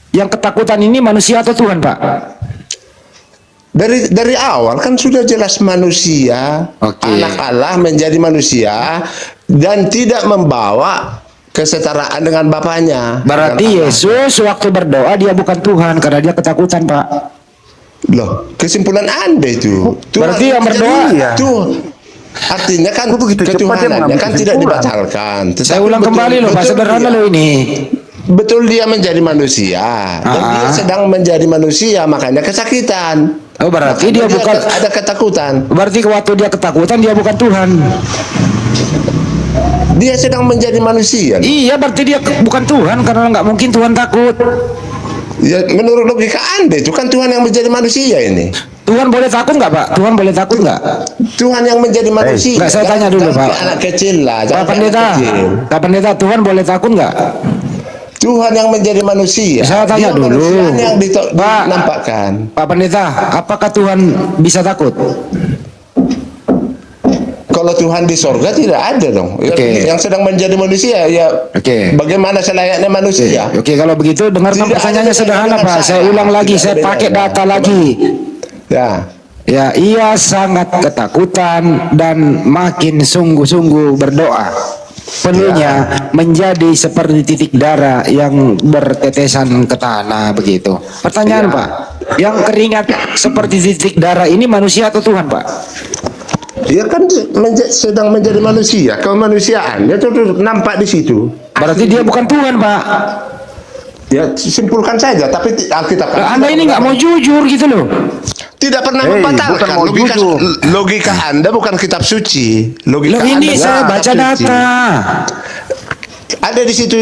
Speaker 1: Yang ketakutan ini manusia atau Tuhan Pak?
Speaker 6: Dari awal kan sudah jelas manusia,
Speaker 1: Oke.
Speaker 6: anak Allah menjadi manusia dan tidak membawa kesetaraan dengan bapaknya.
Speaker 1: Berarti
Speaker 6: dengan Allah.
Speaker 1: Yesus waktu berdoa dia bukan Tuhan karena dia ketakutan Pak.
Speaker 6: Loh, kesimpulan Anda itu.
Speaker 1: Berarti yang berdoa-
Speaker 2: Iya.
Speaker 6: Tuh. Artinya kan
Speaker 2: Kok begitu cepat dia
Speaker 6: ketuhanannya
Speaker 2: mengambil
Speaker 6: kan tidak
Speaker 2: kesimpulan?
Speaker 6: dibatalkan.
Speaker 1: Saya
Speaker 6: Tetapi
Speaker 1: ulang kembali loh Pak,
Speaker 6: betul
Speaker 1: sederhana
Speaker 6: dia-
Speaker 1: loh ini.
Speaker 6: Betul dia menjadi manusia dan dia sedang menjadi manusia makanya kesakitan.
Speaker 1: Oh berarti dia
Speaker 6: Makanya
Speaker 1: bukan,
Speaker 6: ada ketakutan.
Speaker 1: berarti waktu dia ketakutan dia bukan Tuhan.
Speaker 6: Dia sedang menjadi manusia.
Speaker 1: Iya berarti dia bukan Tuhan karena nggak mungkin Tuhan takut.
Speaker 6: Ya, menurut logika Anda itu kan Tuhan yang menjadi manusia ini.
Speaker 1: Tuhan boleh takut nggak Pak? Tuhan boleh takut nggak?
Speaker 6: Tuhan yang menjadi manusia.
Speaker 1: nggak, saya tanya dulu,
Speaker 6: Jangan
Speaker 1: Pak.
Speaker 6: kayak anak kecil lah.
Speaker 1: Pak
Speaker 6: jangan kayak
Speaker 1: Pendeta,
Speaker 6: anak kecil.
Speaker 1: Pak Pendeta, Tuhan boleh takut nggak?
Speaker 6: Tuhan yang menjadi manusia.
Speaker 1: Saya tanya
Speaker 6: Dia
Speaker 1: dulu.
Speaker 6: manusia yang
Speaker 1: Pak.
Speaker 6: dinampakkan.
Speaker 1: Pak Pendeta, apakah Tuhan bisa takut?
Speaker 6: Kalau Tuhan di sorga tidak ada dong.
Speaker 1: Oke.
Speaker 6: Yang sedang menjadi manusia ya.
Speaker 1: Oke.
Speaker 6: Bagaimana selayaknya manusia?
Speaker 1: Oke, kalau begitu dengarkan
Speaker 6: Tidak
Speaker 1: pertanyaannya
Speaker 6: ada
Speaker 1: sederhana
Speaker 6: dengan
Speaker 1: Pak. Saya
Speaker 6: saya.
Speaker 1: ulang lagi,
Speaker 6: Tidak
Speaker 1: saya
Speaker 6: ada
Speaker 1: pakai
Speaker 6: dengan
Speaker 1: data
Speaker 6: saya.
Speaker 1: lagi.
Speaker 6: Ya.
Speaker 1: Ya, ia sangat ketakutan dan makin sungguh-sungguh berdoa. Peluhnya menjadi seperti titik darah yang bertetesan ke tanah begitu. Pertanyaan Pak, yang keringat seperti titik darah ini manusia atau Tuhan Pak?
Speaker 6: Dia kan sedang menjadi manusia. Kemanusiaannya itu nampak di situ.
Speaker 1: Berarti dia bukan Tuhan Pak.
Speaker 6: Ya simpulkan saja. Tapi Alkitab
Speaker 1: Lah, Anda ini nggak mau jujur gitu loh.
Speaker 6: tidak pernah
Speaker 2: bukan
Speaker 6: membatalkan
Speaker 2: mau
Speaker 6: logika.
Speaker 2: jujur.
Speaker 6: Logika Anda bukan kitab suci. Logika
Speaker 1: Loh ini
Speaker 6: Anda
Speaker 1: saya
Speaker 6: bukan
Speaker 1: baca
Speaker 6: kitab suci.
Speaker 1: data.
Speaker 6: Ada di situ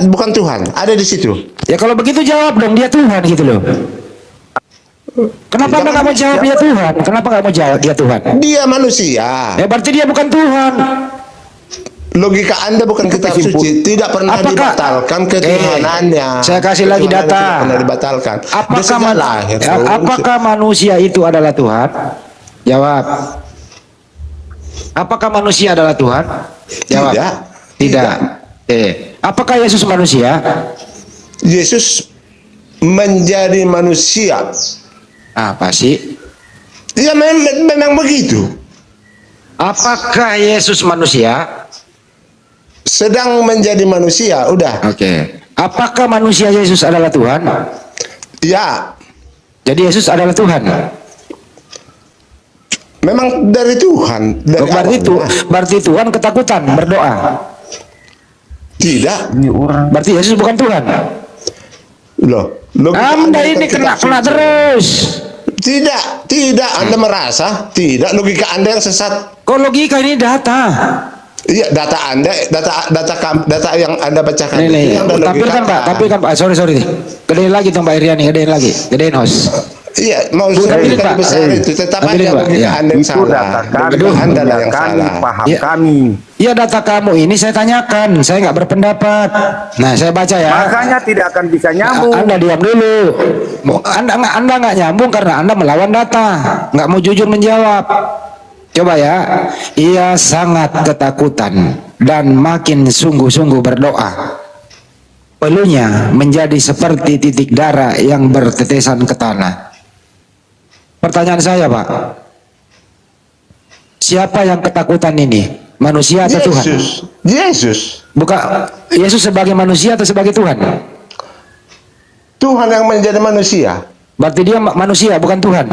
Speaker 6: bukan Tuhan. Ada di situ.
Speaker 1: Ya kalau begitu jawab dong dia Tuhan gitu loh. Kenapa Anda nggak mau jawab dia Tuhan? Kenapa nggak mau jawab dia Tuhan?
Speaker 6: Dia manusia.
Speaker 1: Ya berarti dia bukan Tuhan.
Speaker 6: Logika Anda bukan kitab suci. Tidak pernah
Speaker 1: Apakah-
Speaker 6: dibatalkan ketuhanannya.
Speaker 1: saya kasih lagi
Speaker 6: Ketuhanannya
Speaker 1: data.
Speaker 6: Tidak pernah dibatalkan. Dia
Speaker 1: Apakah,
Speaker 6: sejak lahir.
Speaker 1: apakah manusia itu adalah Tuhan? Jawab. Apakah manusia adalah Tuhan? Jawab.
Speaker 6: Tidak.
Speaker 1: Tidak. Apakah Yesus manusia?
Speaker 6: Yesus menjadi manusia.
Speaker 1: Apa sih?
Speaker 6: Ya memang begitu.
Speaker 1: Apakah Yesus manusia?
Speaker 6: Sedang menjadi manusia, udah.
Speaker 1: Oke. Apakah manusia Yesus adalah Tuhan?
Speaker 6: Ya,
Speaker 1: Jadi Yesus adalah Tuhan.
Speaker 6: memang dari Tuhan. Dari
Speaker 1: Berarti itu,
Speaker 6: awalnya.
Speaker 1: berarti Tuhan ketakutan berdoa.
Speaker 6: Tidak.
Speaker 2: Ini orang.
Speaker 1: Berarti Yesus bukan Tuhan.
Speaker 6: Loh, logika
Speaker 1: Anda
Speaker 6: Anda
Speaker 1: ini
Speaker 6: bukan
Speaker 1: kena
Speaker 6: kitab suci.
Speaker 1: terus.
Speaker 6: Tidak. Anda merasa tidak logika Anda yang sesat.
Speaker 1: Kok logika ini data?
Speaker 6: Iya, data Anda, data yang Anda bacakan.
Speaker 1: Nih,
Speaker 6: itu yang Anda
Speaker 1: tampilkan
Speaker 6: logikakan.
Speaker 1: Pak, tampilkan Pak. Sorry. Gedein lagi dong Pak Iriani, gedein lagi. Gedein host.
Speaker 6: Iya, mau
Speaker 1: Bu,
Speaker 6: sudah
Speaker 1: tampilin,
Speaker 6: kita
Speaker 1: Pak.
Speaker 6: besar itu tetap
Speaker 1: Tampilin,
Speaker 6: aja
Speaker 1: Pak.
Speaker 6: logika
Speaker 1: Iya.
Speaker 6: Anda yang
Speaker 2: Itu
Speaker 6: salah.
Speaker 2: data kami,
Speaker 6: Logika Anda lah yang
Speaker 2: kami,
Speaker 6: salah.
Speaker 2: paham
Speaker 1: Iya.
Speaker 2: kami.
Speaker 1: Ya data kamu ini saya tanyakan, saya nggak berpendapat. Nah saya baca ya.
Speaker 2: Makanya tidak akan bisa nyambung.
Speaker 1: Anda diam dulu. Anda nggak nyambung karena Anda melawan data, nggak mau jujur menjawab. Coba ya. Ia sangat ketakutan dan makin sungguh-sungguh berdoa. Peluhnya menjadi seperti titik darah yang bertetesan ke tanah. Pertanyaan saya Pak, siapa yang ketakutan ini? Manusia atau Tuhan?
Speaker 6: Yesus.
Speaker 1: Bukan Yesus sebagai manusia atau sebagai Tuhan?
Speaker 6: Tuhan yang menjadi manusia.
Speaker 1: Berarti dia manusia bukan Tuhan.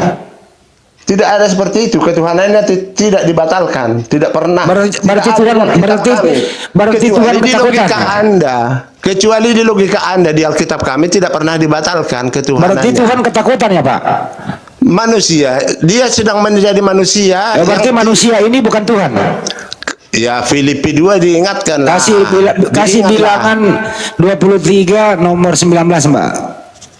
Speaker 6: Tidak ada seperti itu. Ketuhanannya tidak dibatalkan, tidak pernah.
Speaker 1: Berarti
Speaker 6: Tidak ada
Speaker 1: Tuhan
Speaker 6: dalam kitab
Speaker 1: berarti
Speaker 6: kami.
Speaker 1: berarti
Speaker 6: Kecuali
Speaker 1: Tuhan
Speaker 6: di logika
Speaker 1: ketakutan.
Speaker 6: Anda. Kecuali di logika Anda di Alkitab kami tidak pernah dibatalkan ketuhanannya.
Speaker 1: Berarti Tuhan ketakutan ya Pak?
Speaker 6: Manusia, dia sedang menjadi manusia.
Speaker 1: Ya, berarti
Speaker 6: yang-
Speaker 1: manusia ini bukan Tuhan.
Speaker 6: Ya Filipi 2 diingatkan lah.
Speaker 1: Kasih bilangan 23 nomor 19 Mbak.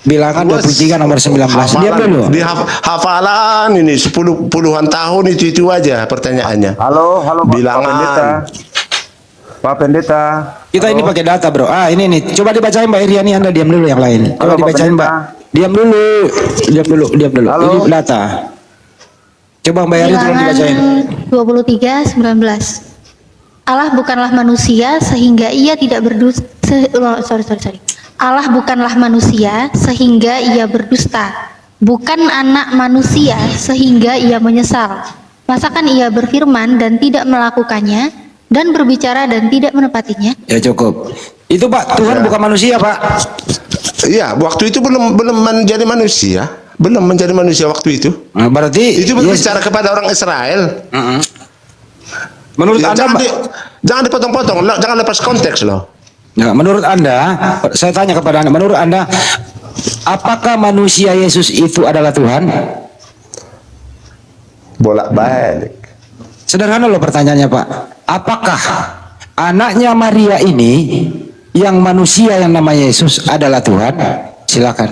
Speaker 1: Bilangan 23 nomor 19. Diam dulu.
Speaker 6: Di hafalan ini 10-puluhan tahun itu aja pertanyaannya.
Speaker 2: Halo, halo Pak
Speaker 6: Bilangan.
Speaker 2: Pendeta. Pak Pendeta.
Speaker 1: Kita ini pakai data bro. Ini nih. Coba dibacain Mbak Iriani, Anda diam dulu yang lain. Coba
Speaker 2: Halo, Pak
Speaker 1: dibacain Mbak.
Speaker 2: Pendeta.
Speaker 1: Diam dulu. Diam dulu.
Speaker 2: Halo.
Speaker 1: Ini data. Coba Mbak Iriani tolong dibacain.
Speaker 4: 23:19. Allah bukanlah manusia sehingga ia tidak berdusta. Sorry. Allah bukanlah manusia sehingga ia berdusta. Bukan anak manusia sehingga ia menyesal. Masakan ia berfirman dan tidak melakukannya, dan berbicara dan tidak menepatinya?
Speaker 1: Ya cukup. Itu Pak, Tuhan bukan manusia Pak.
Speaker 6: Iya, waktu itu belum menjadi manusia, belum menjadi manusia waktu itu.
Speaker 1: Nah, berarti
Speaker 6: Itu berbicara kepada orang Israel.
Speaker 1: menurut
Speaker 6: Ya,
Speaker 1: Anda
Speaker 6: jangan dipotong-potong, jangan lepas konteks loh.
Speaker 1: Ya, menurut Anda, saya tanya kepada Anda, menurut Anda, apakah manusia Yesus itu adalah Tuhan?
Speaker 6: Bolak-balik.
Speaker 1: Sederhana loh pertanyaannya Pak. Apakah anaknya Maria ini yang manusia yang namanya Yesus adalah Tuhan? Silakan.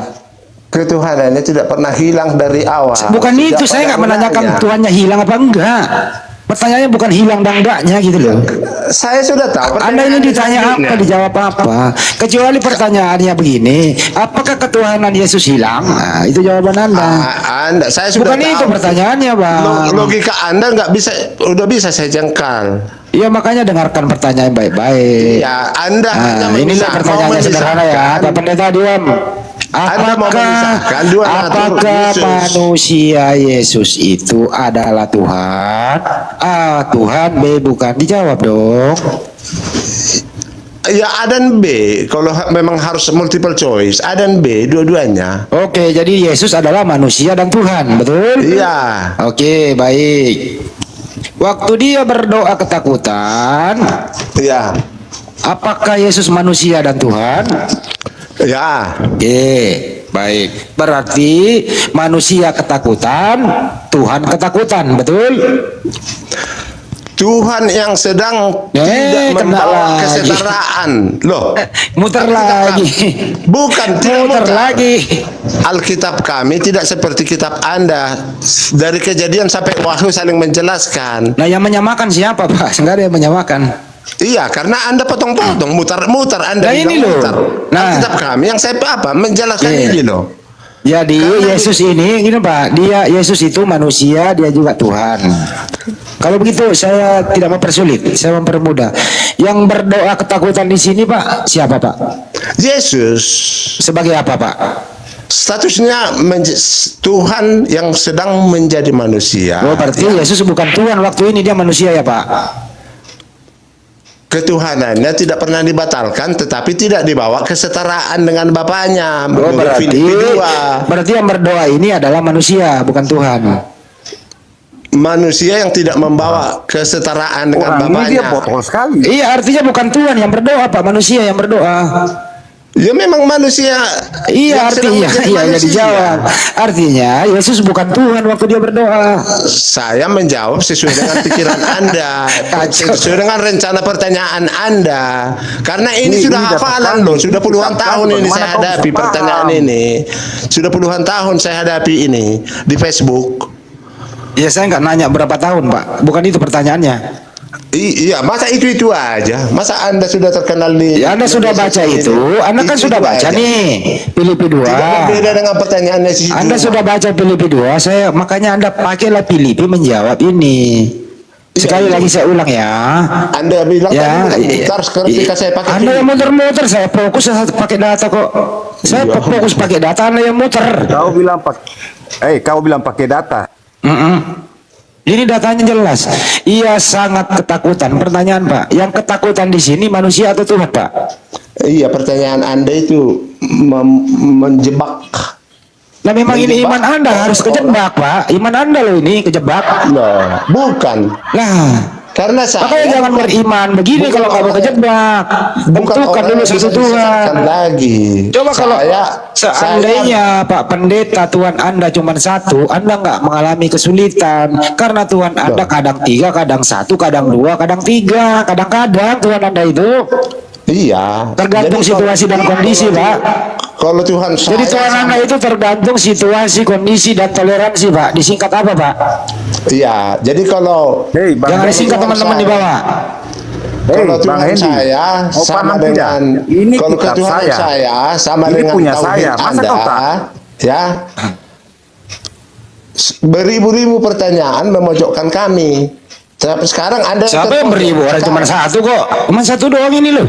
Speaker 6: Ketuhanannya tidak pernah hilang dari awal.
Speaker 1: Bukan
Speaker 6: Sejak
Speaker 1: itu, saya
Speaker 6: pada
Speaker 1: nggak menanyakan
Speaker 6: mulanya.
Speaker 1: Tuhannya hilang apa enggak. Pertanyaannya bukan hilang dan enggaknya gitu loh.
Speaker 6: Saya sudah tahu.
Speaker 1: Anda ini ditanya apa, dijawab apa. Kecuali pertanyaannya begini, apakah ketuhanan Yesus hilang? Nah, itu jawaban Anda.
Speaker 6: Anda, saya sudah
Speaker 1: Bukan
Speaker 6: tahu.
Speaker 1: itu pertanyaannya, Bang.
Speaker 6: Logika Anda nggak bisa, udah bisa saya jengkal.
Speaker 1: Iya, makanya dengarkan pertanyaan baik-baik.
Speaker 6: Ya, Anda hanya
Speaker 1: Nah, inilah
Speaker 6: mau
Speaker 1: pertanyaannya sederhana ya.
Speaker 6: memisahkan.
Speaker 1: Pak Pendeta diam.
Speaker 6: Anda mau memisahkan dua natur
Speaker 1: Apakah
Speaker 6: Yesus.
Speaker 1: manusia Yesus itu adalah Tuhan? A, Tuhan. B, bukan. Dijawab dong.
Speaker 6: Ya A dan B. Kalau memang harus multiple choice, A dan B, dua-duanya.
Speaker 1: Oke, jadi Yesus adalah manusia dan Tuhan, betul?
Speaker 6: Iya.
Speaker 1: Oke, baik. Waktu dia berdoa ketakutan,
Speaker 6: Iya.
Speaker 1: apakah Yesus manusia dan Tuhan?
Speaker 6: Ya.
Speaker 1: Oke, baik. Berarti manusia ketakutan, Tuhan ketakutan, betul?
Speaker 6: Tuhan yang sedang tidak
Speaker 1: kena
Speaker 6: membawa
Speaker 1: lagi.
Speaker 6: kesetaraan. Loh.
Speaker 1: Muter
Speaker 6: Alkitab
Speaker 1: lagi.
Speaker 6: kami- Bukan, tidak
Speaker 1: Muter
Speaker 6: muter.
Speaker 1: lagi.
Speaker 6: Alkitab kami tidak seperti kitab Anda. Dari Kejadian sampai Wahyu saling menjelaskan.
Speaker 1: Nah, yang menyamakan siapa, Pak? Enggak ada yang menyamakan.
Speaker 6: Iya, karena Anda potong-potong, mutar-mutar Anda
Speaker 1: Nah, ini
Speaker 6: bilang
Speaker 1: loh.
Speaker 6: mutar.
Speaker 1: Nah.
Speaker 6: Alkitab kami yang saya apa? Menjelaskan
Speaker 1: Iya.
Speaker 6: ini loh.
Speaker 1: Jadi
Speaker 6: Karena
Speaker 1: Yesus ini gini Pak, dia Yesus itu manusia, dia juga Tuhan. Kalau begitu saya tidak mempersulit, saya mempermudah. Yang berdoa ketakutan di sini Pak, siapa Pak?
Speaker 6: Yesus
Speaker 1: Sebagai apa Pak?
Speaker 6: statusnya Tuhan yang sedang menjadi manusia.
Speaker 1: Oh, berarti Yesus bukan Tuhan waktu ini, dia manusia ya Pak?
Speaker 6: Ketuhanannya tidak pernah dibatalkan, tetapi tidak dibawa kesetaraan dengan Bapaknya.
Speaker 1: Oh,
Speaker 6: Menurut Filipi 2.
Speaker 1: berarti yang berdoa ini adalah manusia, bukan Tuhan.
Speaker 6: Manusia yang tidak membawa kesetaraan dengan
Speaker 2: Orang ini dia
Speaker 6: Bapaknya.
Speaker 2: botol sekali.
Speaker 1: Iya, artinya bukan Tuhan yang berdoa Pak, manusia yang berdoa.
Speaker 6: Ya memang manusia.
Speaker 1: Iya,
Speaker 6: yang sedang
Speaker 1: artinya
Speaker 6: menjadi
Speaker 1: iya ya
Speaker 6: manusia.
Speaker 1: dijawab. Artinya Yesus bukan Tuhan waktu dia berdoa.
Speaker 6: Saya menjawab sesuai dengan pikiran Anda,
Speaker 1: Kacau.
Speaker 6: sesuai dengan rencana pertanyaan Anda. Karena ini
Speaker 2: Ini
Speaker 6: sudah
Speaker 2: dapat
Speaker 6: hafalan
Speaker 2: kami.
Speaker 6: loh, sudah puluhan
Speaker 2: Dapat
Speaker 6: tahun
Speaker 2: kami.
Speaker 6: ini
Speaker 2: Bagaimana
Speaker 6: saya
Speaker 2: kau bisa
Speaker 6: hadapi
Speaker 2: paham?
Speaker 6: pertanyaan ini. Sudah puluhan tahun saya hadapi ini di Facebook.
Speaker 1: Ya saya nggak nanya berapa tahun Pak, bukan itu pertanyaannya.
Speaker 6: Iya, masa itu aja? Masa Anda sudah terkenal di?
Speaker 1: Ya, Anda sudah baca itu, Anda kan sudah baca
Speaker 6: aja.
Speaker 1: nih Filipi 2.
Speaker 6: Tidak berbeda dengan pertanyaannya si
Speaker 1: Anda
Speaker 6: Juma.
Speaker 1: sudah baca Filipi 2, makanya Anda pakailah Filipi menjawab ini. Sekali
Speaker 6: Iya,
Speaker 1: lagi saya ulang ya.
Speaker 6: Anda bilang
Speaker 1: Ya,
Speaker 6: tadi mutar ketika saya pakai
Speaker 1: Anda yang
Speaker 6: film.
Speaker 1: muter-muter, saya fokus saya pakai data kok. Saya
Speaker 6: Iya.
Speaker 1: fokus pakai data, Anda yang muter.
Speaker 2: Kau bilang pakai data.
Speaker 1: Ini datanya jelas. Ia sangat ketakutan. Pertanyaan Pak, yang ketakutan di sini manusia atau Tuhan Pak?
Speaker 6: Iya, pertanyaan Anda itu menjebak.
Speaker 1: Nah memang ini
Speaker 6: Menjebak
Speaker 1: iman Anda harus kejebak, Pak. Iman Anda loh ini kejebak.
Speaker 6: Nah, bukan.
Speaker 1: Lah,
Speaker 6: Karena
Speaker 1: makanya
Speaker 6: saya
Speaker 1: jangan beriman begini
Speaker 6: bukan
Speaker 1: kalau nggak mau
Speaker 6: orang-
Speaker 1: kejebak.
Speaker 6: bukan
Speaker 1: Tentukan
Speaker 6: orang
Speaker 1: dulu
Speaker 6: yang
Speaker 1: satu
Speaker 6: bisa disesatkan
Speaker 1: Tuhan.
Speaker 6: lagi.
Speaker 1: Coba kalau
Speaker 6: saya
Speaker 1: seandainya Pak Pendeta Tuhan Anda cuma satu, Anda nggak mengalami kesulitan karena Tuhan Anda kadang 3, kadang 1, kadang 2, kadang 3, kadang-kadang Tuhan Anda itu
Speaker 6: iya.
Speaker 1: tergantung
Speaker 6: Jadi
Speaker 1: situasi dan kondisi, Pak.
Speaker 6: Kalau Tuhan saya
Speaker 1: Jadi Tuhan Anda itu tergantung situasi, kondisi dan toleransi, Pak. Disingkat apa, Pak?
Speaker 6: iya. Jadi kalau
Speaker 2: Hei, Bang.
Speaker 1: Jangan disingkat
Speaker 6: Tuhan
Speaker 1: teman-teman di
Speaker 6: saya-
Speaker 1: bawah.
Speaker 6: kalau
Speaker 2: Bang
Speaker 6: Tuhan
Speaker 2: Hendy,
Speaker 6: saya
Speaker 2: mau
Speaker 6: sama
Speaker 2: paham
Speaker 6: dengan
Speaker 2: tidak? Ini
Speaker 6: kalau
Speaker 2: kitab
Speaker 6: Tuhan
Speaker 2: saya.
Speaker 6: saya sama
Speaker 2: Ini
Speaker 6: dengan
Speaker 2: punya
Speaker 6: tauhid
Speaker 2: saya. Masa
Speaker 6: Anda,
Speaker 2: kau tak?
Speaker 6: ya. Beribu-ribu pertanyaan memojokkan kami. Sampai sekarang Anda
Speaker 1: Siapa yang beribu? Orang cuma satu kok. Cuma satu doang ini loh.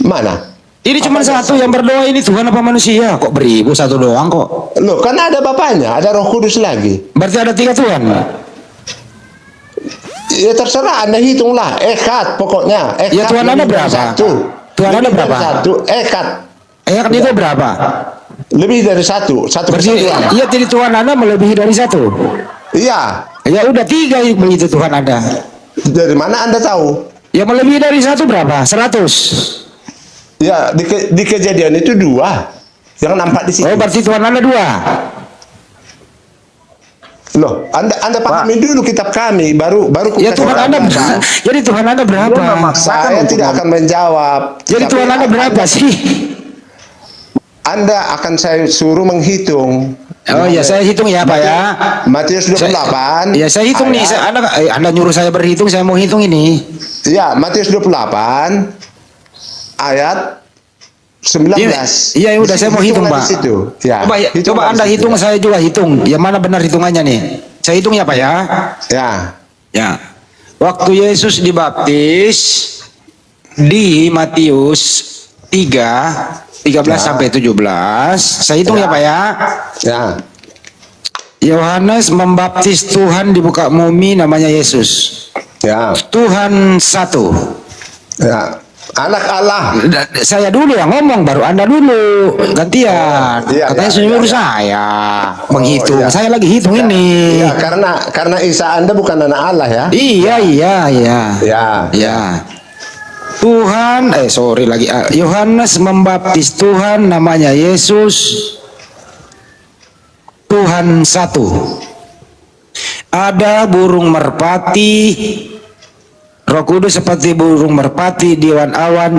Speaker 6: Mana?
Speaker 1: Ini cuma satu yang berdoa ini, Tuhan apa manusia? Kok beribu satu doang kok?
Speaker 6: Loh, kan ada Bapaknya, ada Roh Kudus lagi.
Speaker 1: Berarti ada 3 Tuhan.
Speaker 6: Ya terserah Anda hitunglah, ekad pokoknya. Ekad
Speaker 1: Ya, Tuhan Anda
Speaker 6: lebih dari
Speaker 1: berapa?
Speaker 6: Satu.
Speaker 1: Tuhan Anda
Speaker 6: Lebih dari
Speaker 1: berapa?
Speaker 6: Satu, ekad.
Speaker 1: Kan itu berapa?
Speaker 6: Lebih dari satu, satu
Speaker 1: Berarti
Speaker 6: persatuan.
Speaker 1: iya, jadi Tuhan Anda melebihi dari 1.
Speaker 6: Iya.
Speaker 1: Ya udah 3 begitu Tuhan Anda.
Speaker 6: Dari mana Anda tahu?
Speaker 1: Ya melebihi dari 1 berapa? 100.
Speaker 6: Ya, di kejadian itu 2 yang nampak di situ.
Speaker 1: Oh, berarti Tuhan Anda 2.
Speaker 6: Loh, Anda pahami dulu kitab kami, baru
Speaker 1: Ya
Speaker 6: kasih
Speaker 1: Tuhan Anda
Speaker 6: penjelasan.
Speaker 1: jadi Tuhan Anda berapa?
Speaker 2: Dia memaksakan
Speaker 6: Saya
Speaker 2: untuk
Speaker 6: tidak akan menjawab.
Speaker 1: Jadi
Speaker 6: Tapi
Speaker 1: Tuhan Anda berapa sih?
Speaker 6: Anda akan saya suruh menghitung.
Speaker 1: Oh ya, saya hitung ya Pak ya.
Speaker 6: Matius 28.
Speaker 1: Ya saya hitung nih, Anda nyuruh saya berhitung, saya mau hitung ini.
Speaker 6: Ya, Matius 28 ayat 19.
Speaker 1: Iya, udah saya mau hitung,
Speaker 6: Hitunglah
Speaker 1: Pak.
Speaker 6: di situ. Ya,
Speaker 1: Coba
Speaker 6: hitunglah
Speaker 1: Anda
Speaker 6: di situ,
Speaker 1: hitung,
Speaker 6: ya.
Speaker 1: saya juga hitung. Yang mana benar hitungannya nih? Saya hitung ya Pak ya.
Speaker 6: Ya.
Speaker 1: Ya. Waktu Yesus dibaptis di Matius 13 sampai 17. Saya hitung ya Pak ya.
Speaker 6: Ya.
Speaker 1: Yohanes membaptis Tuhan di muka bumi namanya Yesus.
Speaker 6: Ya.
Speaker 1: Tuhan satu.
Speaker 6: Ya. Anak Allah.
Speaker 1: Saya dulu yang ngomong, baru Anda dulu gantian.
Speaker 6: Iya,
Speaker 1: Katanya
Speaker 6: iya,
Speaker 1: suruh
Speaker 6: iya.
Speaker 1: saya menghitung.
Speaker 6: iya.
Speaker 1: Saya lagi hitung ini.
Speaker 6: Ya, karena Isa Anda bukan anak Allah ya.
Speaker 1: Iya.
Speaker 6: Ya.
Speaker 1: Ya. Tuhan, sorry lagi. Yohanes membaptis Tuhan namanya Yesus. Tuhan satu. Ada burung merpati. Roh Kudus seperti burung merpati di awan.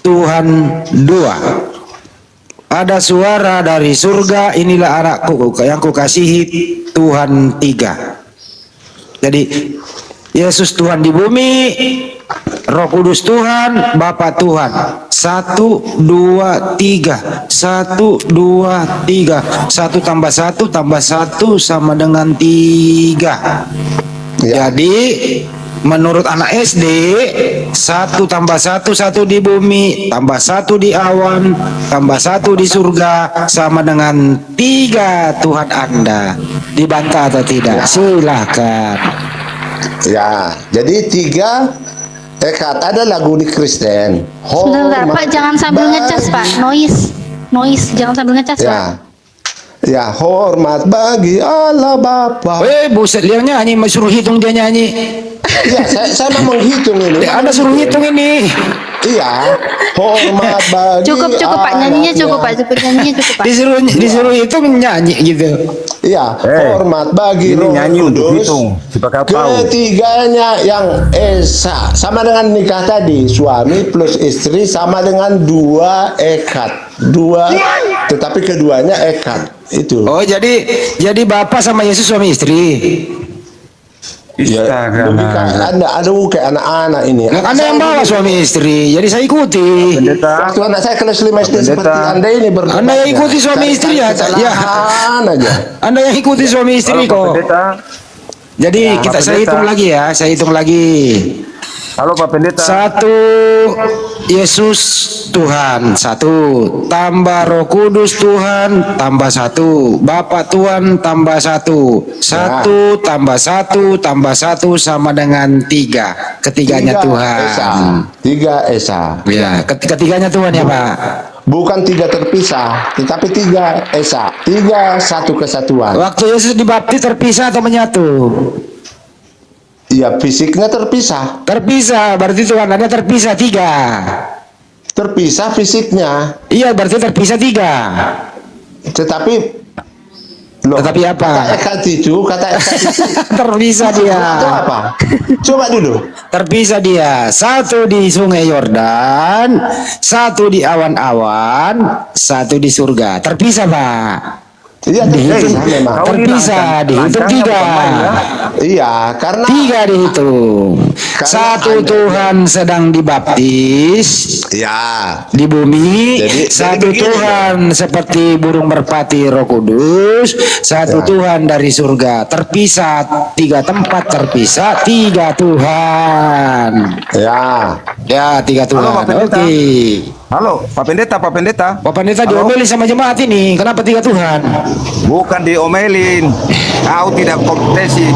Speaker 1: Tuhan 2. Ada suara dari surga, inilah anakku yang kukasihi. Tuhan 3. Jadi Yesus Tuhan di bumi, Roh Kudus Tuhan, Bapa Tuhan. 1, 2, 3. 1, 2, 3. 1 tambah 1 tambah 1 sama dengan 3.
Speaker 6: Ya.
Speaker 1: Jadi menurut anak SD, 1 tambah 1 1 di bumi, tambah 1 di awan, tambah 1 di surga sama dengan 3 Tuhan Anda. Dibantah atau tidak? Silakan.
Speaker 6: Ya. Jadi 3 ekad. Ada lagu di Kristen.
Speaker 4: Sebentar, Pak, jangan sambil
Speaker 6: bagi-
Speaker 4: ngecas, Pak. Noise, jangan sambil ngecas, Pak.
Speaker 6: Ya. Ya, hormat bagi Allah Bapa.
Speaker 1: Buset, dia nyanyi, suruh hitung dia nyanyi.
Speaker 6: Iya, saya mau menghitung ini.
Speaker 1: Anda suruh hitung ini.
Speaker 6: Iya, hormat bagi
Speaker 4: Cukup, Pak. Nyanyinya cukup, Pak. Nyanyinya cukup, Pak.
Speaker 1: Disuruh hitung nyanyi gitu.
Speaker 6: Iya,
Speaker 2: Hei,
Speaker 6: hormat bagi
Speaker 2: ini
Speaker 6: Roh
Speaker 2: nyanyi untuk
Speaker 6: Kudus.
Speaker 2: hitung, supaya kau tahu.
Speaker 6: Ketiganya yang esa sama dengan nikah tadi, suami plus istri sama dengan 2 ekad. 2, tetapi keduanya ekad. Itu.
Speaker 1: Oh, jadi bapak sama Yesus suami istri.
Speaker 6: Ya, lebih kayak kayak anak-anak ini.
Speaker 1: Nah, Anda yang bawa suami istri, jadi saya ikuti.
Speaker 2: Pendeta,
Speaker 6: Waktu anak saya kelas 5 SD
Speaker 2: Pendeta.
Speaker 6: seperti Anda ini berdebat.
Speaker 1: Anda yang ikuti suami istri ya,
Speaker 6: kesalahan aja.
Speaker 1: Anda yang ikuti suami istri
Speaker 2: halo Pak
Speaker 1: kok.
Speaker 2: Pendeta,
Speaker 1: Jadi
Speaker 2: Pak
Speaker 1: saya
Speaker 2: Pendeta.
Speaker 1: hitung lagi ya, saya hitung lagi.
Speaker 2: halo Pak Pendeta.
Speaker 1: 1 Yesus Tuhan 1, tambah Roh Kudus Tuhan tambah 1, Bapa Tuhan tambah 1, 1 tambah 1 tambah 1 sama dengan 3. Ketiganya Tuhan.
Speaker 6: 3 Esa.
Speaker 1: Ya, ketiganya Tuhan ya Pak.
Speaker 6: bukan tiga terpisah, tetapi tiga esa, tiga satu kesatuan.
Speaker 1: Waktu Yesus dibaptis terpisah atau menyatu?
Speaker 6: Iya, fisiknya terpisah,
Speaker 1: Terpisah, berarti Tuhan ada terpisah tiga.
Speaker 6: terpisah fisiknya,
Speaker 1: Iya, berarti terpisah tiga.
Speaker 6: tetapi loh,
Speaker 1: Tetapi apa?
Speaker 6: kata itu
Speaker 1: Terpisah dia.
Speaker 6: itu apa? Coba dulu.
Speaker 1: Terpisah dia. Satu di Sungai Yordan, satu di awan-awan, satu di surga. Terpisah, Pak.
Speaker 6: Iya, terpisah memang.
Speaker 1: Terpisah, dihitung tiga.
Speaker 6: Iya, karena
Speaker 1: Tiga dihitung.
Speaker 6: Karena
Speaker 1: Satu
Speaker 6: Anda-
Speaker 1: Tuhan sedang dibaptis
Speaker 6: ya,
Speaker 1: di bumi,
Speaker 6: Jadi
Speaker 1: satu
Speaker 6: begini,
Speaker 1: Tuhan seperti burung merpati Roh Kudus, satu
Speaker 6: Ya.
Speaker 1: Tuhan dari surga. Terpisah, tiga tempat terpisah, tiga Tuhan.
Speaker 6: ya.
Speaker 1: Ya, tiga Tuhan.
Speaker 2: Halo, Pak Pendeta.
Speaker 1: Oke.
Speaker 2: Halo, Pak Pendeta, Pak Pendeta.
Speaker 1: Pak Pendeta
Speaker 2: Halo?
Speaker 1: diomelin sama jemaat ini. Kenapa tiga Tuhan?
Speaker 2: Bukan diomelin. Kau tidak kompetisi.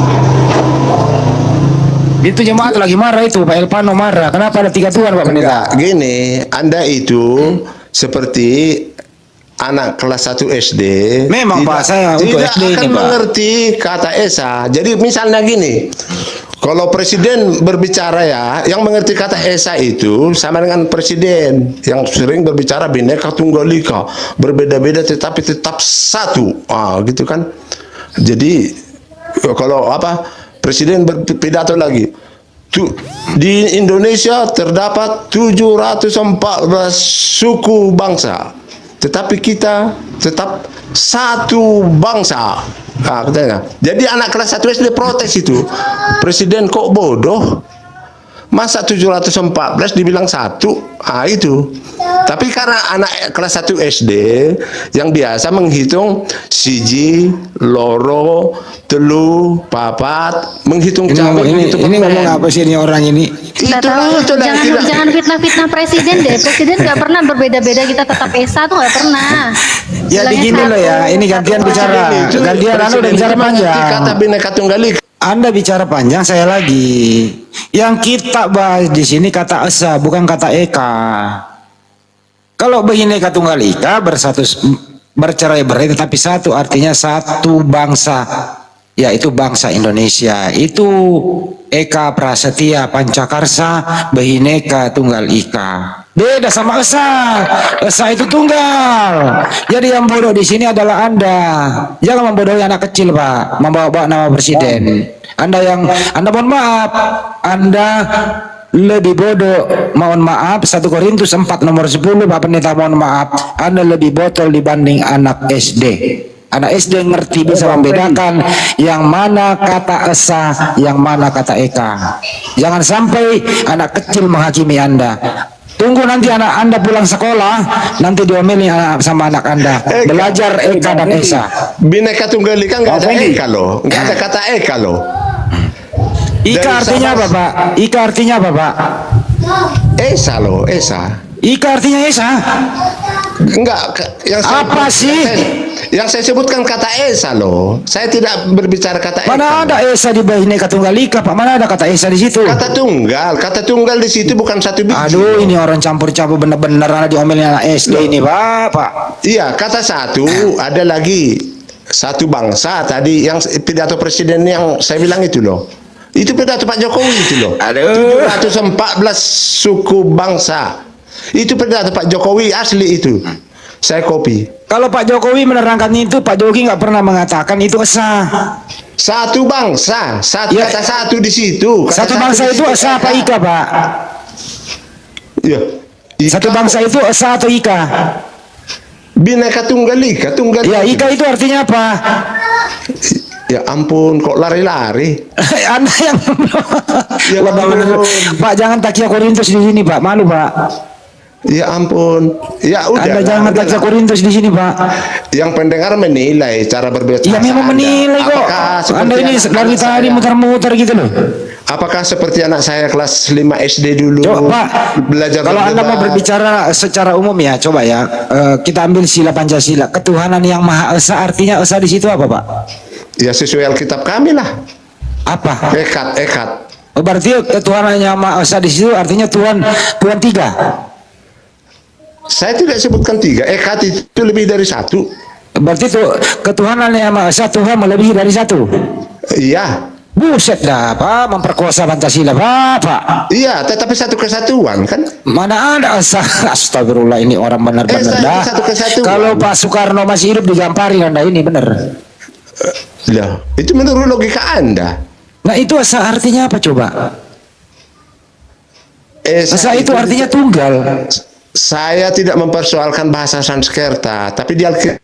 Speaker 1: Itu jemaat lagi marah itu, Pak Elpano marah. Kenapa ada tiga Tuhan, Pak Pendeta?
Speaker 6: Enggak, gini, Anda itu seperti anak kelas 1 SD.
Speaker 1: Memang, Pak, saya untuk
Speaker 6: tidak
Speaker 1: SD ini,
Speaker 6: akan
Speaker 1: Pak.
Speaker 6: mengerti kata esa. Jadi misalnya gini, kalau presiden berbicara ya, yang mengerti kata esa itu sama dengan presiden yang sering berbicara Bhinneka Tunggal Ika, berbeda-beda tetapi tetap satu. Ah, gitu kan. Jadi kalau apa presiden berpidato lagi, di Indonesia terdapat 714 suku bangsa, tetapi kita tetap satu bangsa. Nah, katanya. Jadi anak kelas 1 SD protes itu. Presiden kok bodoh? Masa 714 dibilang satu? Ah, itu. Tapi karena anak kelas 1 SD yang biasa menghitung siji, loro, telu, papat, menghitung
Speaker 1: Ini
Speaker 6: cabai,
Speaker 1: ngomong, ini ngomong apa sih ini orang ini?
Speaker 4: Nggak tahu, jangan fitnah-fitnah presiden deh. Presiden nggak pernah berbeda-beda, kita tetap esa tuh nggak pernah.
Speaker 1: Ya
Speaker 4: Bilangnya
Speaker 1: begini loh ya,
Speaker 4: satu.
Speaker 1: ini gantian bicara. Gantian anu udah bicara panjang.
Speaker 6: Kata Bhinneka Tunggal Ika.
Speaker 1: Anda bicara panjang, saya lagi. Yang kita bahas di sini kata esa, bukan kata eka. Kalau Bhinneka Tunggal Ika bercerai-berai tetapi satu, artinya satu bangsa, yaitu bangsa Indonesia. Itu Eka Prasetya Pancakarsa Bhinneka Tunggal Ika. Beda sama esa. Esa itu tunggal. Jadi yang bodoh di sini adalah Anda. Jangan membodohi anak kecil, Pak. Membawa-bawa nama presiden. Anda mohon maaf. Anda lebih bodoh, mohon maaf. 1 Korintus 4 nomor 10, Pak Pendeta, mohon maaf. Anda lebih botol dibanding anak SD. Anak SD ngerti, bisa membedakan yang mana kata esa, yang mana kata eka. Jangan sampai anak kecil menghakimi Anda. Tunggu nanti anak Anda pulang sekolah, nanti diomelin sama anak Anda. Belajar eka dan esa.
Speaker 6: Bhinneka Tunggal Ika nggak ada
Speaker 2: Fendi.
Speaker 6: eka loh, nggak ada kata eka loh.
Speaker 1: Ika
Speaker 6: Dari
Speaker 1: artinya apa,
Speaker 6: sama-
Speaker 1: Pak? Ika artinya apa, Pak?
Speaker 6: Esa loh, esa.
Speaker 1: Ika artinya esa.
Speaker 6: Enggak, yang
Speaker 1: Apa sih?
Speaker 6: Yang saya sebutkan kata esa loh. Saya tidak berbicara kata eka.
Speaker 1: Mana ada esa di Bhinneka Tunggal Ika, Pak? Mana ada kata esa di situ?
Speaker 6: Kata tunggal di situ bukan satu biji.
Speaker 1: Aduh, ini orang campur-campur bener-bener anak diomelin anak SD ini, Pak.
Speaker 6: Iya, kata satu ada lagi satu bangsa tadi yang pidato presiden yang saya bilang itu loh. Itu pidato Pak Jokowi itu loh.
Speaker 1: Aduh.
Speaker 6: 714 suku bangsa. Itu pidato Pak Jokowi asli itu. Saya copy.
Speaker 1: Kalau Pak Jokowi menerangkan itu, Pak Jokowi nggak pernah mengatakan itu esa.
Speaker 6: Satu bangsa,
Speaker 1: Ya.
Speaker 6: kata satu di situ. Kata
Speaker 1: Satu bangsa
Speaker 6: di
Speaker 1: itu
Speaker 6: situ,
Speaker 1: esa apa ika, Pak?
Speaker 6: Iya.
Speaker 1: Satu bangsa itu esa atau ika?
Speaker 6: Bhinneka Tunggal Ika, tunggal.
Speaker 1: Ya, ika itu artinya apa?
Speaker 6: Ya ampun, kok lari-lari?
Speaker 1: Anda yang
Speaker 6: Ya ampun.
Speaker 1: Pak, jangan takia Korintus di sini, Pak. Malu, Pak.
Speaker 6: Ya ampun. Ya udah.
Speaker 1: Anda jangan takia Korintus di sini, Pak.
Speaker 6: Yang pendengar menilai cara berbicara.
Speaker 1: Ya memang
Speaker 6: Anda.
Speaker 1: menilai kok.
Speaker 6: Apakah seperti
Speaker 1: Anda ini
Speaker 6: anak
Speaker 1: dari
Speaker 6: kelas
Speaker 1: tadi
Speaker 6: saya?
Speaker 1: muter-muter gitu loh.
Speaker 6: Apakah seperti anak saya kelas 5 SD dulu?
Speaker 1: Coba Pak,
Speaker 6: belajar
Speaker 1: kalau Anda mau
Speaker 6: berdebat?
Speaker 1: berbicara secara umum ya, coba ya, kita ambil sila Pancasila, ketuhanan yang Maha Esa, artinya esa di situ apa, Pak?
Speaker 6: Ya sesuai Alkitab kami lah.
Speaker 1: Apa?
Speaker 6: Ekat.
Speaker 1: Oh, berarti ketuhanan yang Maha Esa di situ artinya Tuhan tiga.
Speaker 6: Saya tidak sebutkan 3. Eka itu lebih dari 1.
Speaker 1: Berarti itu ketuhanan yang Maha Esa Tuhan melebihi dari 1.
Speaker 6: Iya.
Speaker 1: Buset dah, Pak, memperkosa Pancasila, Pak.
Speaker 6: Iya, tetapi satu kesatuan kan?
Speaker 1: Mana ada astagfirullah, ini orang benar-benar
Speaker 6: saya
Speaker 1: dah.
Speaker 6: satu kesatuan.
Speaker 1: Kalau Pak Soekarno masih hidup digampari Anda ini benar.
Speaker 6: Lah, itu menurut logika Anda.
Speaker 1: Nah, itu asa artinya apa coba? Asa itu artinya tunggal.
Speaker 6: Saya tidak mempersoalkan bahasa Sanskerta, tapi di Alkitab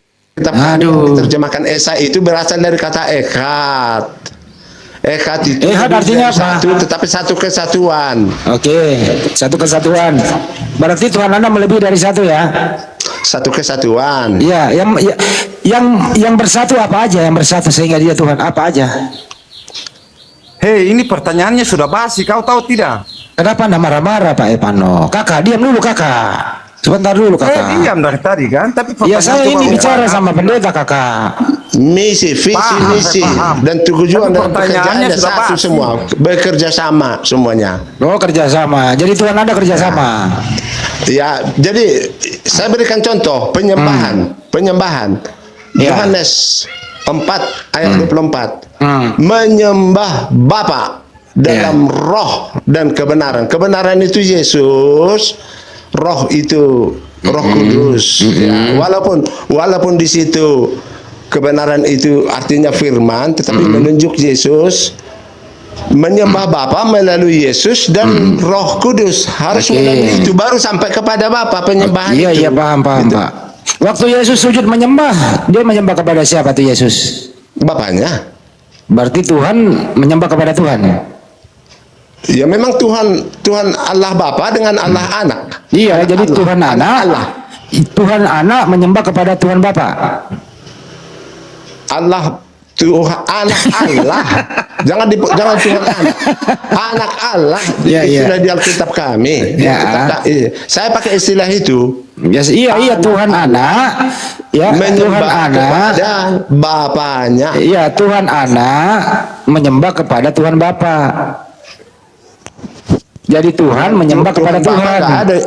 Speaker 1: Aduh.
Speaker 6: diterjemahkan Esa itu berasal dari kata ekat. Ekat itu
Speaker 1: Ehad artinya apa?
Speaker 6: satu, tetapi satu kesatuan.
Speaker 1: Oke, satu kesatuan. Berarti Tuhan Anda melebihi dari 1 ya?
Speaker 6: Satu kesatuan.
Speaker 1: Iya, yang bersatu apa aja? Yang bersatu sehingga dia Tuhan apa aja?
Speaker 2: Hei, ini pertanyaannya sudah basi, kau tahu tidak?
Speaker 1: Kenapa Anda marah-marah Pak Epano? Kakak, diam dulu kakak. Sebentar dulu kakak.
Speaker 2: Diam dari tadi kan, tapi
Speaker 1: Ya saya
Speaker 2: coba
Speaker 1: ini bicara
Speaker 2: ulang.
Speaker 1: sama pendeta kakak.
Speaker 6: Misi, visi,
Speaker 2: Paham,
Speaker 6: misi,
Speaker 2: saya paham.
Speaker 6: dan tujuan
Speaker 2: Tapi
Speaker 6: dan
Speaker 2: pertanyaannya
Speaker 6: pekerjaannya
Speaker 2: sudah
Speaker 6: satu
Speaker 2: pasti.
Speaker 6: semua, bekerja sama semuanya.
Speaker 1: Oh kerjasama. Jadi Tuhan Anda kerjasama.
Speaker 6: Ya, jadi saya berikan contoh penyembahan.
Speaker 1: Ya.
Speaker 6: Yohanes 4 ayat 24.
Speaker 1: Hmm.
Speaker 6: Menyembah Bapa dalam roh dan kebenaran. Kebenaran itu Yesus, roh itu Roh Kudus. Ya, walaupun di situ kebenaran itu artinya firman, tetapi menunjuk Yesus. Menyembah Bapa melalui Yesus dan Roh Kudus harus
Speaker 1: Oke.
Speaker 6: melalui itu baru sampai kepada Bapa penyembahan
Speaker 1: Iya
Speaker 6: itu.
Speaker 1: iya paham
Speaker 6: Gitu.
Speaker 1: Pak. Waktu Yesus sujud menyembah, dia menyembah kepada siapa tuh Yesus?
Speaker 6: Bapaknya.
Speaker 1: Berarti Tuhan menyembah kepada Tuhan.
Speaker 6: Ya memang Tuhan Allah Bapa dengan Allah Anak.
Speaker 1: Iya, jadi
Speaker 6: Allah.
Speaker 1: Tuhan Anak,
Speaker 6: Allah.
Speaker 1: Tuhan Anak menyembah kepada Tuhan Bapa.
Speaker 6: Allah Tuhan anak Allah. jangan Tuhan anak Allah.
Speaker 1: Iya,
Speaker 6: Itu
Speaker 1: iya.
Speaker 6: sudah di Alkitab kami.
Speaker 1: Ya.
Speaker 6: Saya pakai istilah itu.
Speaker 1: Iya Tuhan Anak, ya Tuhan
Speaker 6: Menyembah
Speaker 1: Anak.
Speaker 6: kepada Bapaknya.
Speaker 1: Iya, Tuhan Anak menyembah kepada Tuhan Bapa. Jadi Tuhan menyembah kepada
Speaker 6: Bapa
Speaker 1: Tuhan.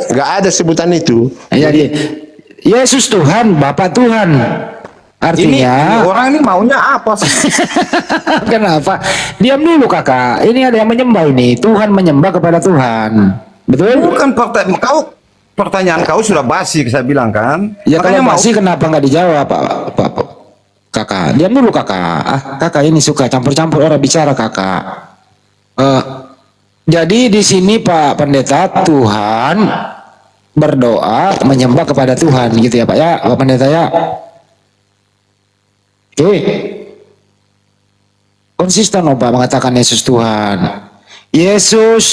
Speaker 6: nggak ada sebutan itu.
Speaker 1: Jadi Yesus Tuhan, Bapa Tuhan.
Speaker 2: Ini
Speaker 1: Artinya
Speaker 2: orang ini maunya apa sih?
Speaker 1: kenapa? Diam dulu kakak. Ini ada yang menyembah ini. Tuhan menyembah kepada Tuhan. Betul?
Speaker 2: Bukan pertanyaan kau sudah basi, saya bilang kan.
Speaker 1: Ya kalau
Speaker 2: Makanya mau
Speaker 1: masih kenapa nggak dijawab Pak? Kakak, diam dulu kakak. Kakak ini suka campur-campur orang bicara kakak. Jadi di sini Pak Pendeta, Tuhan berdoa menyembah kepada Tuhan gitu ya Pak ya, Pak Pendeta ya. Oke. Konsisten loh Pak mengatakan Yesus Tuhan. Yesus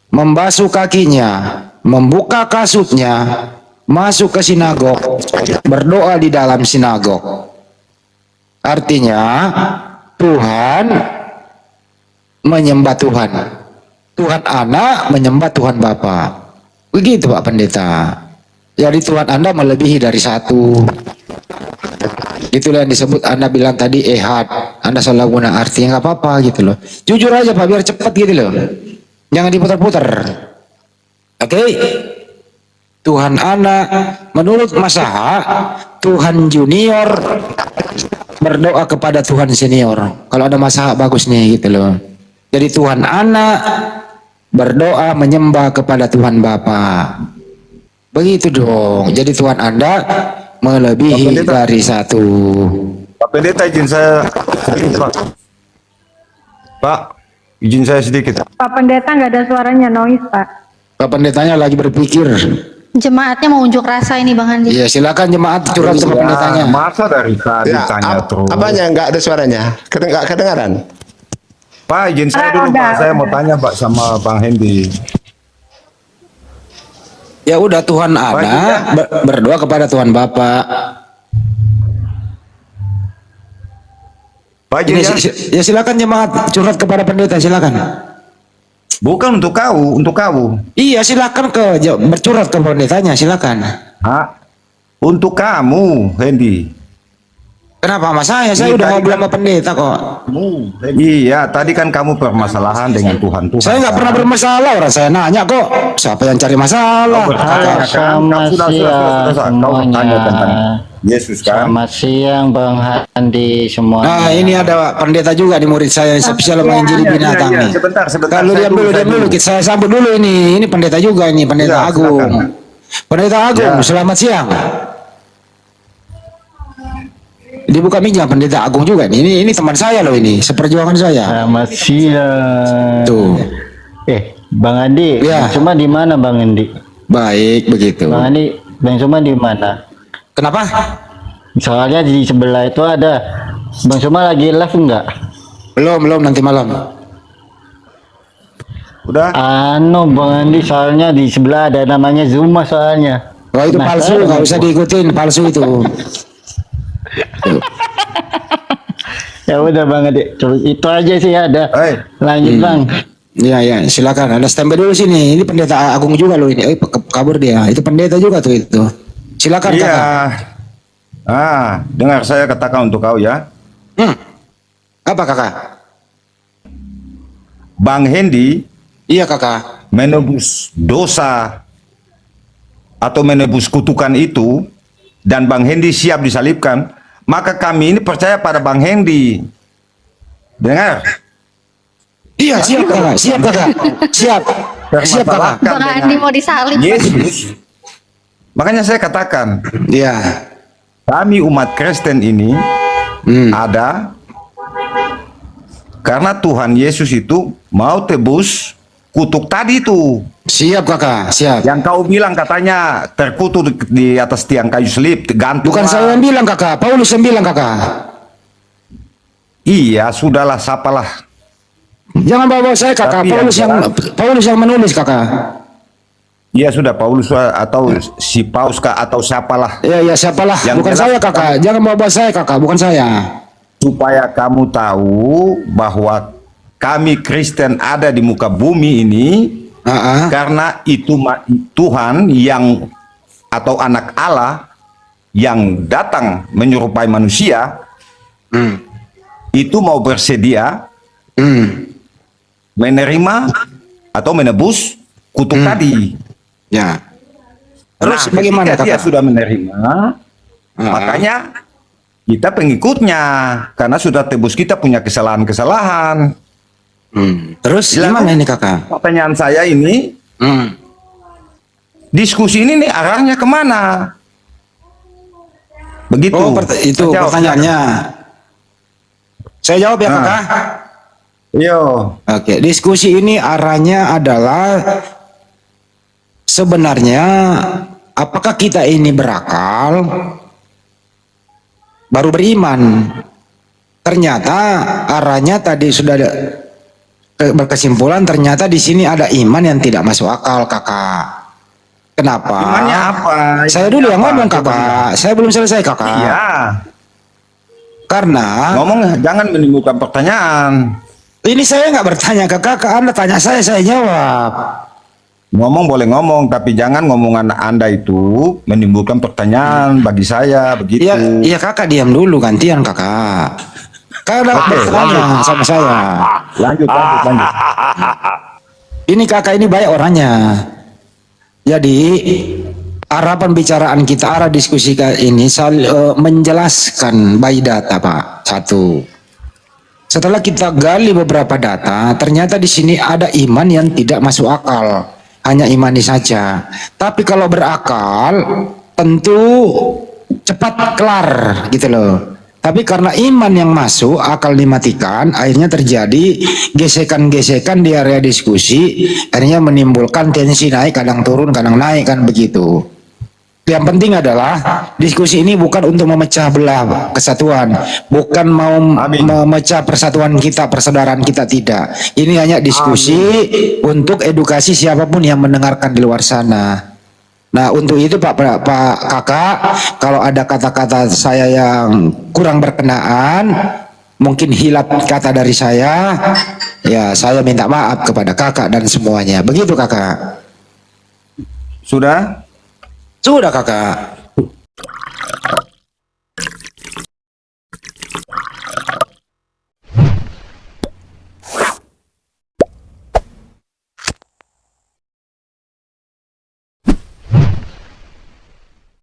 Speaker 1: membasuh kakinya, membuka kasutnya, masuk ke sinagog, berdoa di dalam sinagog. Artinya Tuhan menyembah Tuhan. Tuhan Anak menyembah Tuhan Bapa. Begitu Pak Pendeta. Jadi Tuhan Anda melebihi dari 1. Itulah yang disebut Anda bilang tadi ehad. Anda salah guna artinya nggak apa-apa gitu loh. Jujur aja Pak biar cepat gitu loh. Jangan diputar-putar. Oke. Tuhan Anak menurut Masaha, Tuhan junior berdoa kepada Tuhan senior. Kalau ada Masaha bagus nih gitu loh. Jadi Tuhan Anak berdoa menyembah kepada Tuhan Bapa. Begitu dong. Jadi Tuhan Anda melebihi dari 1.
Speaker 2: Pak Pendeta izin saya sedikit, Pak. Pak, izin saya sedikit.
Speaker 7: Pak Pendeta nggak ada suaranya, noise Pak.
Speaker 1: Pak Pendetanya lagi berpikir.
Speaker 4: Jemaatnya mau unjuk rasa ini Bang Andi.
Speaker 1: Ya silakan jemaat curhat sama pendetanya.
Speaker 2: Masa dari tadi
Speaker 6: Ya,
Speaker 2: tanya terus.
Speaker 6: apanya nggak ada suaranya? Nggak kedengaran.
Speaker 2: Pak, izin saya dulu Pak. Saya mau tanya Pak sama Bang Hendy.
Speaker 1: Ya udah Tuhan Anak berdoa kepada Tuhan Bapa.
Speaker 2: Pak,
Speaker 1: Ini
Speaker 2: izin ya.
Speaker 1: ya silakan jemaat curhat kepada pendeta silakan.
Speaker 2: Bukan untuk kau.
Speaker 1: Iya silakan bercurhat ke pendetanya silakan.
Speaker 2: Hah? Untuk kamu, Hendy.
Speaker 1: Kenapa sama saya? Saya
Speaker 2: Ini
Speaker 1: udah
Speaker 2: tadi
Speaker 1: ngobrol
Speaker 2: kan-
Speaker 1: sama pendeta kok.
Speaker 2: Iya, tadi kan kamu permasalahan dengan Tuhan.
Speaker 1: Saya nggak pernah bermasalah, orang saya nanya kok. Siapa yang cari masalah?
Speaker 2: Kakak,
Speaker 8: Selamat siang
Speaker 2: Kau bertanya
Speaker 8: semuanya.
Speaker 2: tentang Yesus kan?
Speaker 8: Selamat siang Bang Handi semuanya.
Speaker 1: Nah, ini ada pendeta juga di murid saya yang spesial menginjili binatang nih.
Speaker 2: Sebentar.
Speaker 1: Kalau
Speaker 2: saya
Speaker 1: diam dulu,
Speaker 2: saya
Speaker 1: diam dulu. Saya sambut dulu ini. Ini pendeta juga ini, pendeta
Speaker 2: Ya,
Speaker 1: Agung.
Speaker 2: silakan.
Speaker 1: Pendeta Agung,
Speaker 2: Ya.
Speaker 1: selamat siang. Dibuka minjam pendeta Agung juga nih. Ini teman saya loh ini, seperjuangan saya.
Speaker 8: Selamat siang.
Speaker 1: Tuh.
Speaker 8: Bang Andi,
Speaker 1: Ya.
Speaker 8: Bang Suma di mana Bang Andi?
Speaker 1: Baik begitu.
Speaker 8: Bang Andi, Bang Suma di mana?
Speaker 1: Kenapa?
Speaker 8: Soalnya di sebelah itu ada Bang Suma lagi live enggak?
Speaker 1: Belum nanti malam.
Speaker 2: Udah.
Speaker 8: Anu Bang Andi, soalnya di sebelah ada namanya Zuma soalnya.
Speaker 1: Wah itu
Speaker 8: Nah,
Speaker 1: palsu, nggak usah diikutin, palsu itu.
Speaker 8: Ya udah Bang Andi, itu aja sih ada.
Speaker 2: Hei.
Speaker 8: Lanjut Bang.
Speaker 1: Iya, silakan. Ada standby dulu sini. Ini pendeta Agung juga loh ini. Kabur dia. Itu pendeta juga tuh itu. Silakan
Speaker 2: Iya.
Speaker 1: kakak.
Speaker 2: Dengar saya katakan untuk kau ya.
Speaker 1: Apa kakak?
Speaker 2: Bang Hendy
Speaker 1: Iya kakak.
Speaker 2: menebus dosa atau menebus kutukan itu, dan Bang Hendy siap disalibkan, maka kami ini percaya pada Bang Hendy. Dengar.
Speaker 1: Iya siap kakak. Siap kakak. Siap. Siap kakak.
Speaker 2: Permasalahkan
Speaker 4: Bang
Speaker 2: dengan
Speaker 4: Andi mau disalib.
Speaker 2: Yesus. Makanya saya katakan,
Speaker 1: Iya.
Speaker 2: kami umat Kristen ini ada karena Tuhan Yesus itu mau tebus kutuk tadi itu.
Speaker 1: Siap kakak. Siap.
Speaker 2: Yang kau bilang katanya terkutuk di atas tiang kayu selip, gantung.
Speaker 1: Bukan saya yang bilang kakak. Paulus yang bilang kakak.
Speaker 2: Iya, sudahlah, sapalah.
Speaker 1: Jangan bawa saya kakak.
Speaker 2: Tapi
Speaker 1: Paulus yang menulis kakak.
Speaker 2: Iya sudah, Paulus atau si Paus kah atau siapalah,
Speaker 1: Iya siapalah.
Speaker 2: Yang
Speaker 1: Bukan
Speaker 2: jelas
Speaker 1: saya kakak. Jangan bawa saya kakak. Bukan saya.
Speaker 2: supaya kamu tahu bahwa kami Kristen ada di muka bumi ini karena itu Tuhan yang atau anak Allah yang datang menyerupai manusia itu mau bersedia menerima atau menebus kutuk tadi.
Speaker 1: Ya. Terus
Speaker 2: Nah,
Speaker 1: bagaimana
Speaker 2: ketika dia
Speaker 1: kakak?
Speaker 2: sudah menerima, makanya kita pengikutnya karena sudah tebus kita punya kesalahan-kesalahan.
Speaker 1: Terus
Speaker 2: Silakan.
Speaker 1: gimana ini kakak?
Speaker 2: Pertanyaan saya ini, diskusi ini nih arahnya kemana? Begitu.
Speaker 1: Oh, itu
Speaker 2: Jawab.
Speaker 1: pertanyaannya. Saya jawab ya
Speaker 2: Nah.
Speaker 1: kakak.
Speaker 2: Yo,
Speaker 1: Oke, diskusi ini arahnya adalah sebenarnya apakah kita ini berakal baru beriman? Ternyata arahnya tadi sudah ada berkesimpulan ternyata di sini ada iman yang tidak masuk akal kakak. Kenapa?
Speaker 2: imannya apa?
Speaker 1: Saya dulu yang
Speaker 2: Apa?
Speaker 1: ngomong
Speaker 2: Coba bilang.
Speaker 1: kakak. Saya belum selesai kakak.
Speaker 2: Iya.
Speaker 1: Karena
Speaker 2: Ngomong jangan menimbulkan pertanyaan.
Speaker 1: ini saya nggak bertanya ke kakak, Anda tanya saya jawab.
Speaker 2: Ngomong boleh ngomong, tapi jangan ngomongan Anda itu menimbulkan pertanyaan bagi saya begitu.
Speaker 1: Iya kakak diam dulu, gantian kakak. Kakak
Speaker 2: Oke,
Speaker 1: bertanya sama saya.
Speaker 2: Lanjut.
Speaker 1: Ini kakak ini baik orangnya. Jadi arah pembicaraan kita, arah diskusi ini menjelaskan by data pak. Satu. Setelah kita gali beberapa data, ternyata di sini ada iman yang tidak masuk akal, hanya imani saja. Tapi kalau berakal, tentu cepat kelar gitu loh. Tapi karena iman yang masuk, akal dimatikan, akhirnya terjadi gesekan-gesekan di area diskusi, akhirnya menimbulkan tensi naik, kadang turun, kadang naik kan begitu. Yang penting adalah diskusi ini bukan untuk memecah belah kesatuan, bukan mau memecah persatuan kita, persaudaraan kita, tidak. Ini hanya diskusi untuk edukasi siapapun yang mendengarkan di luar sana. Nah, untuk itu Pak Kakak, kalau ada kata-kata saya yang kurang berkenaan, mungkin hilap kata dari saya, ya saya minta maaf kepada Kakak dan semuanya. Begitu Kakak.
Speaker 2: Sudah?
Speaker 1: Sudah Kakak.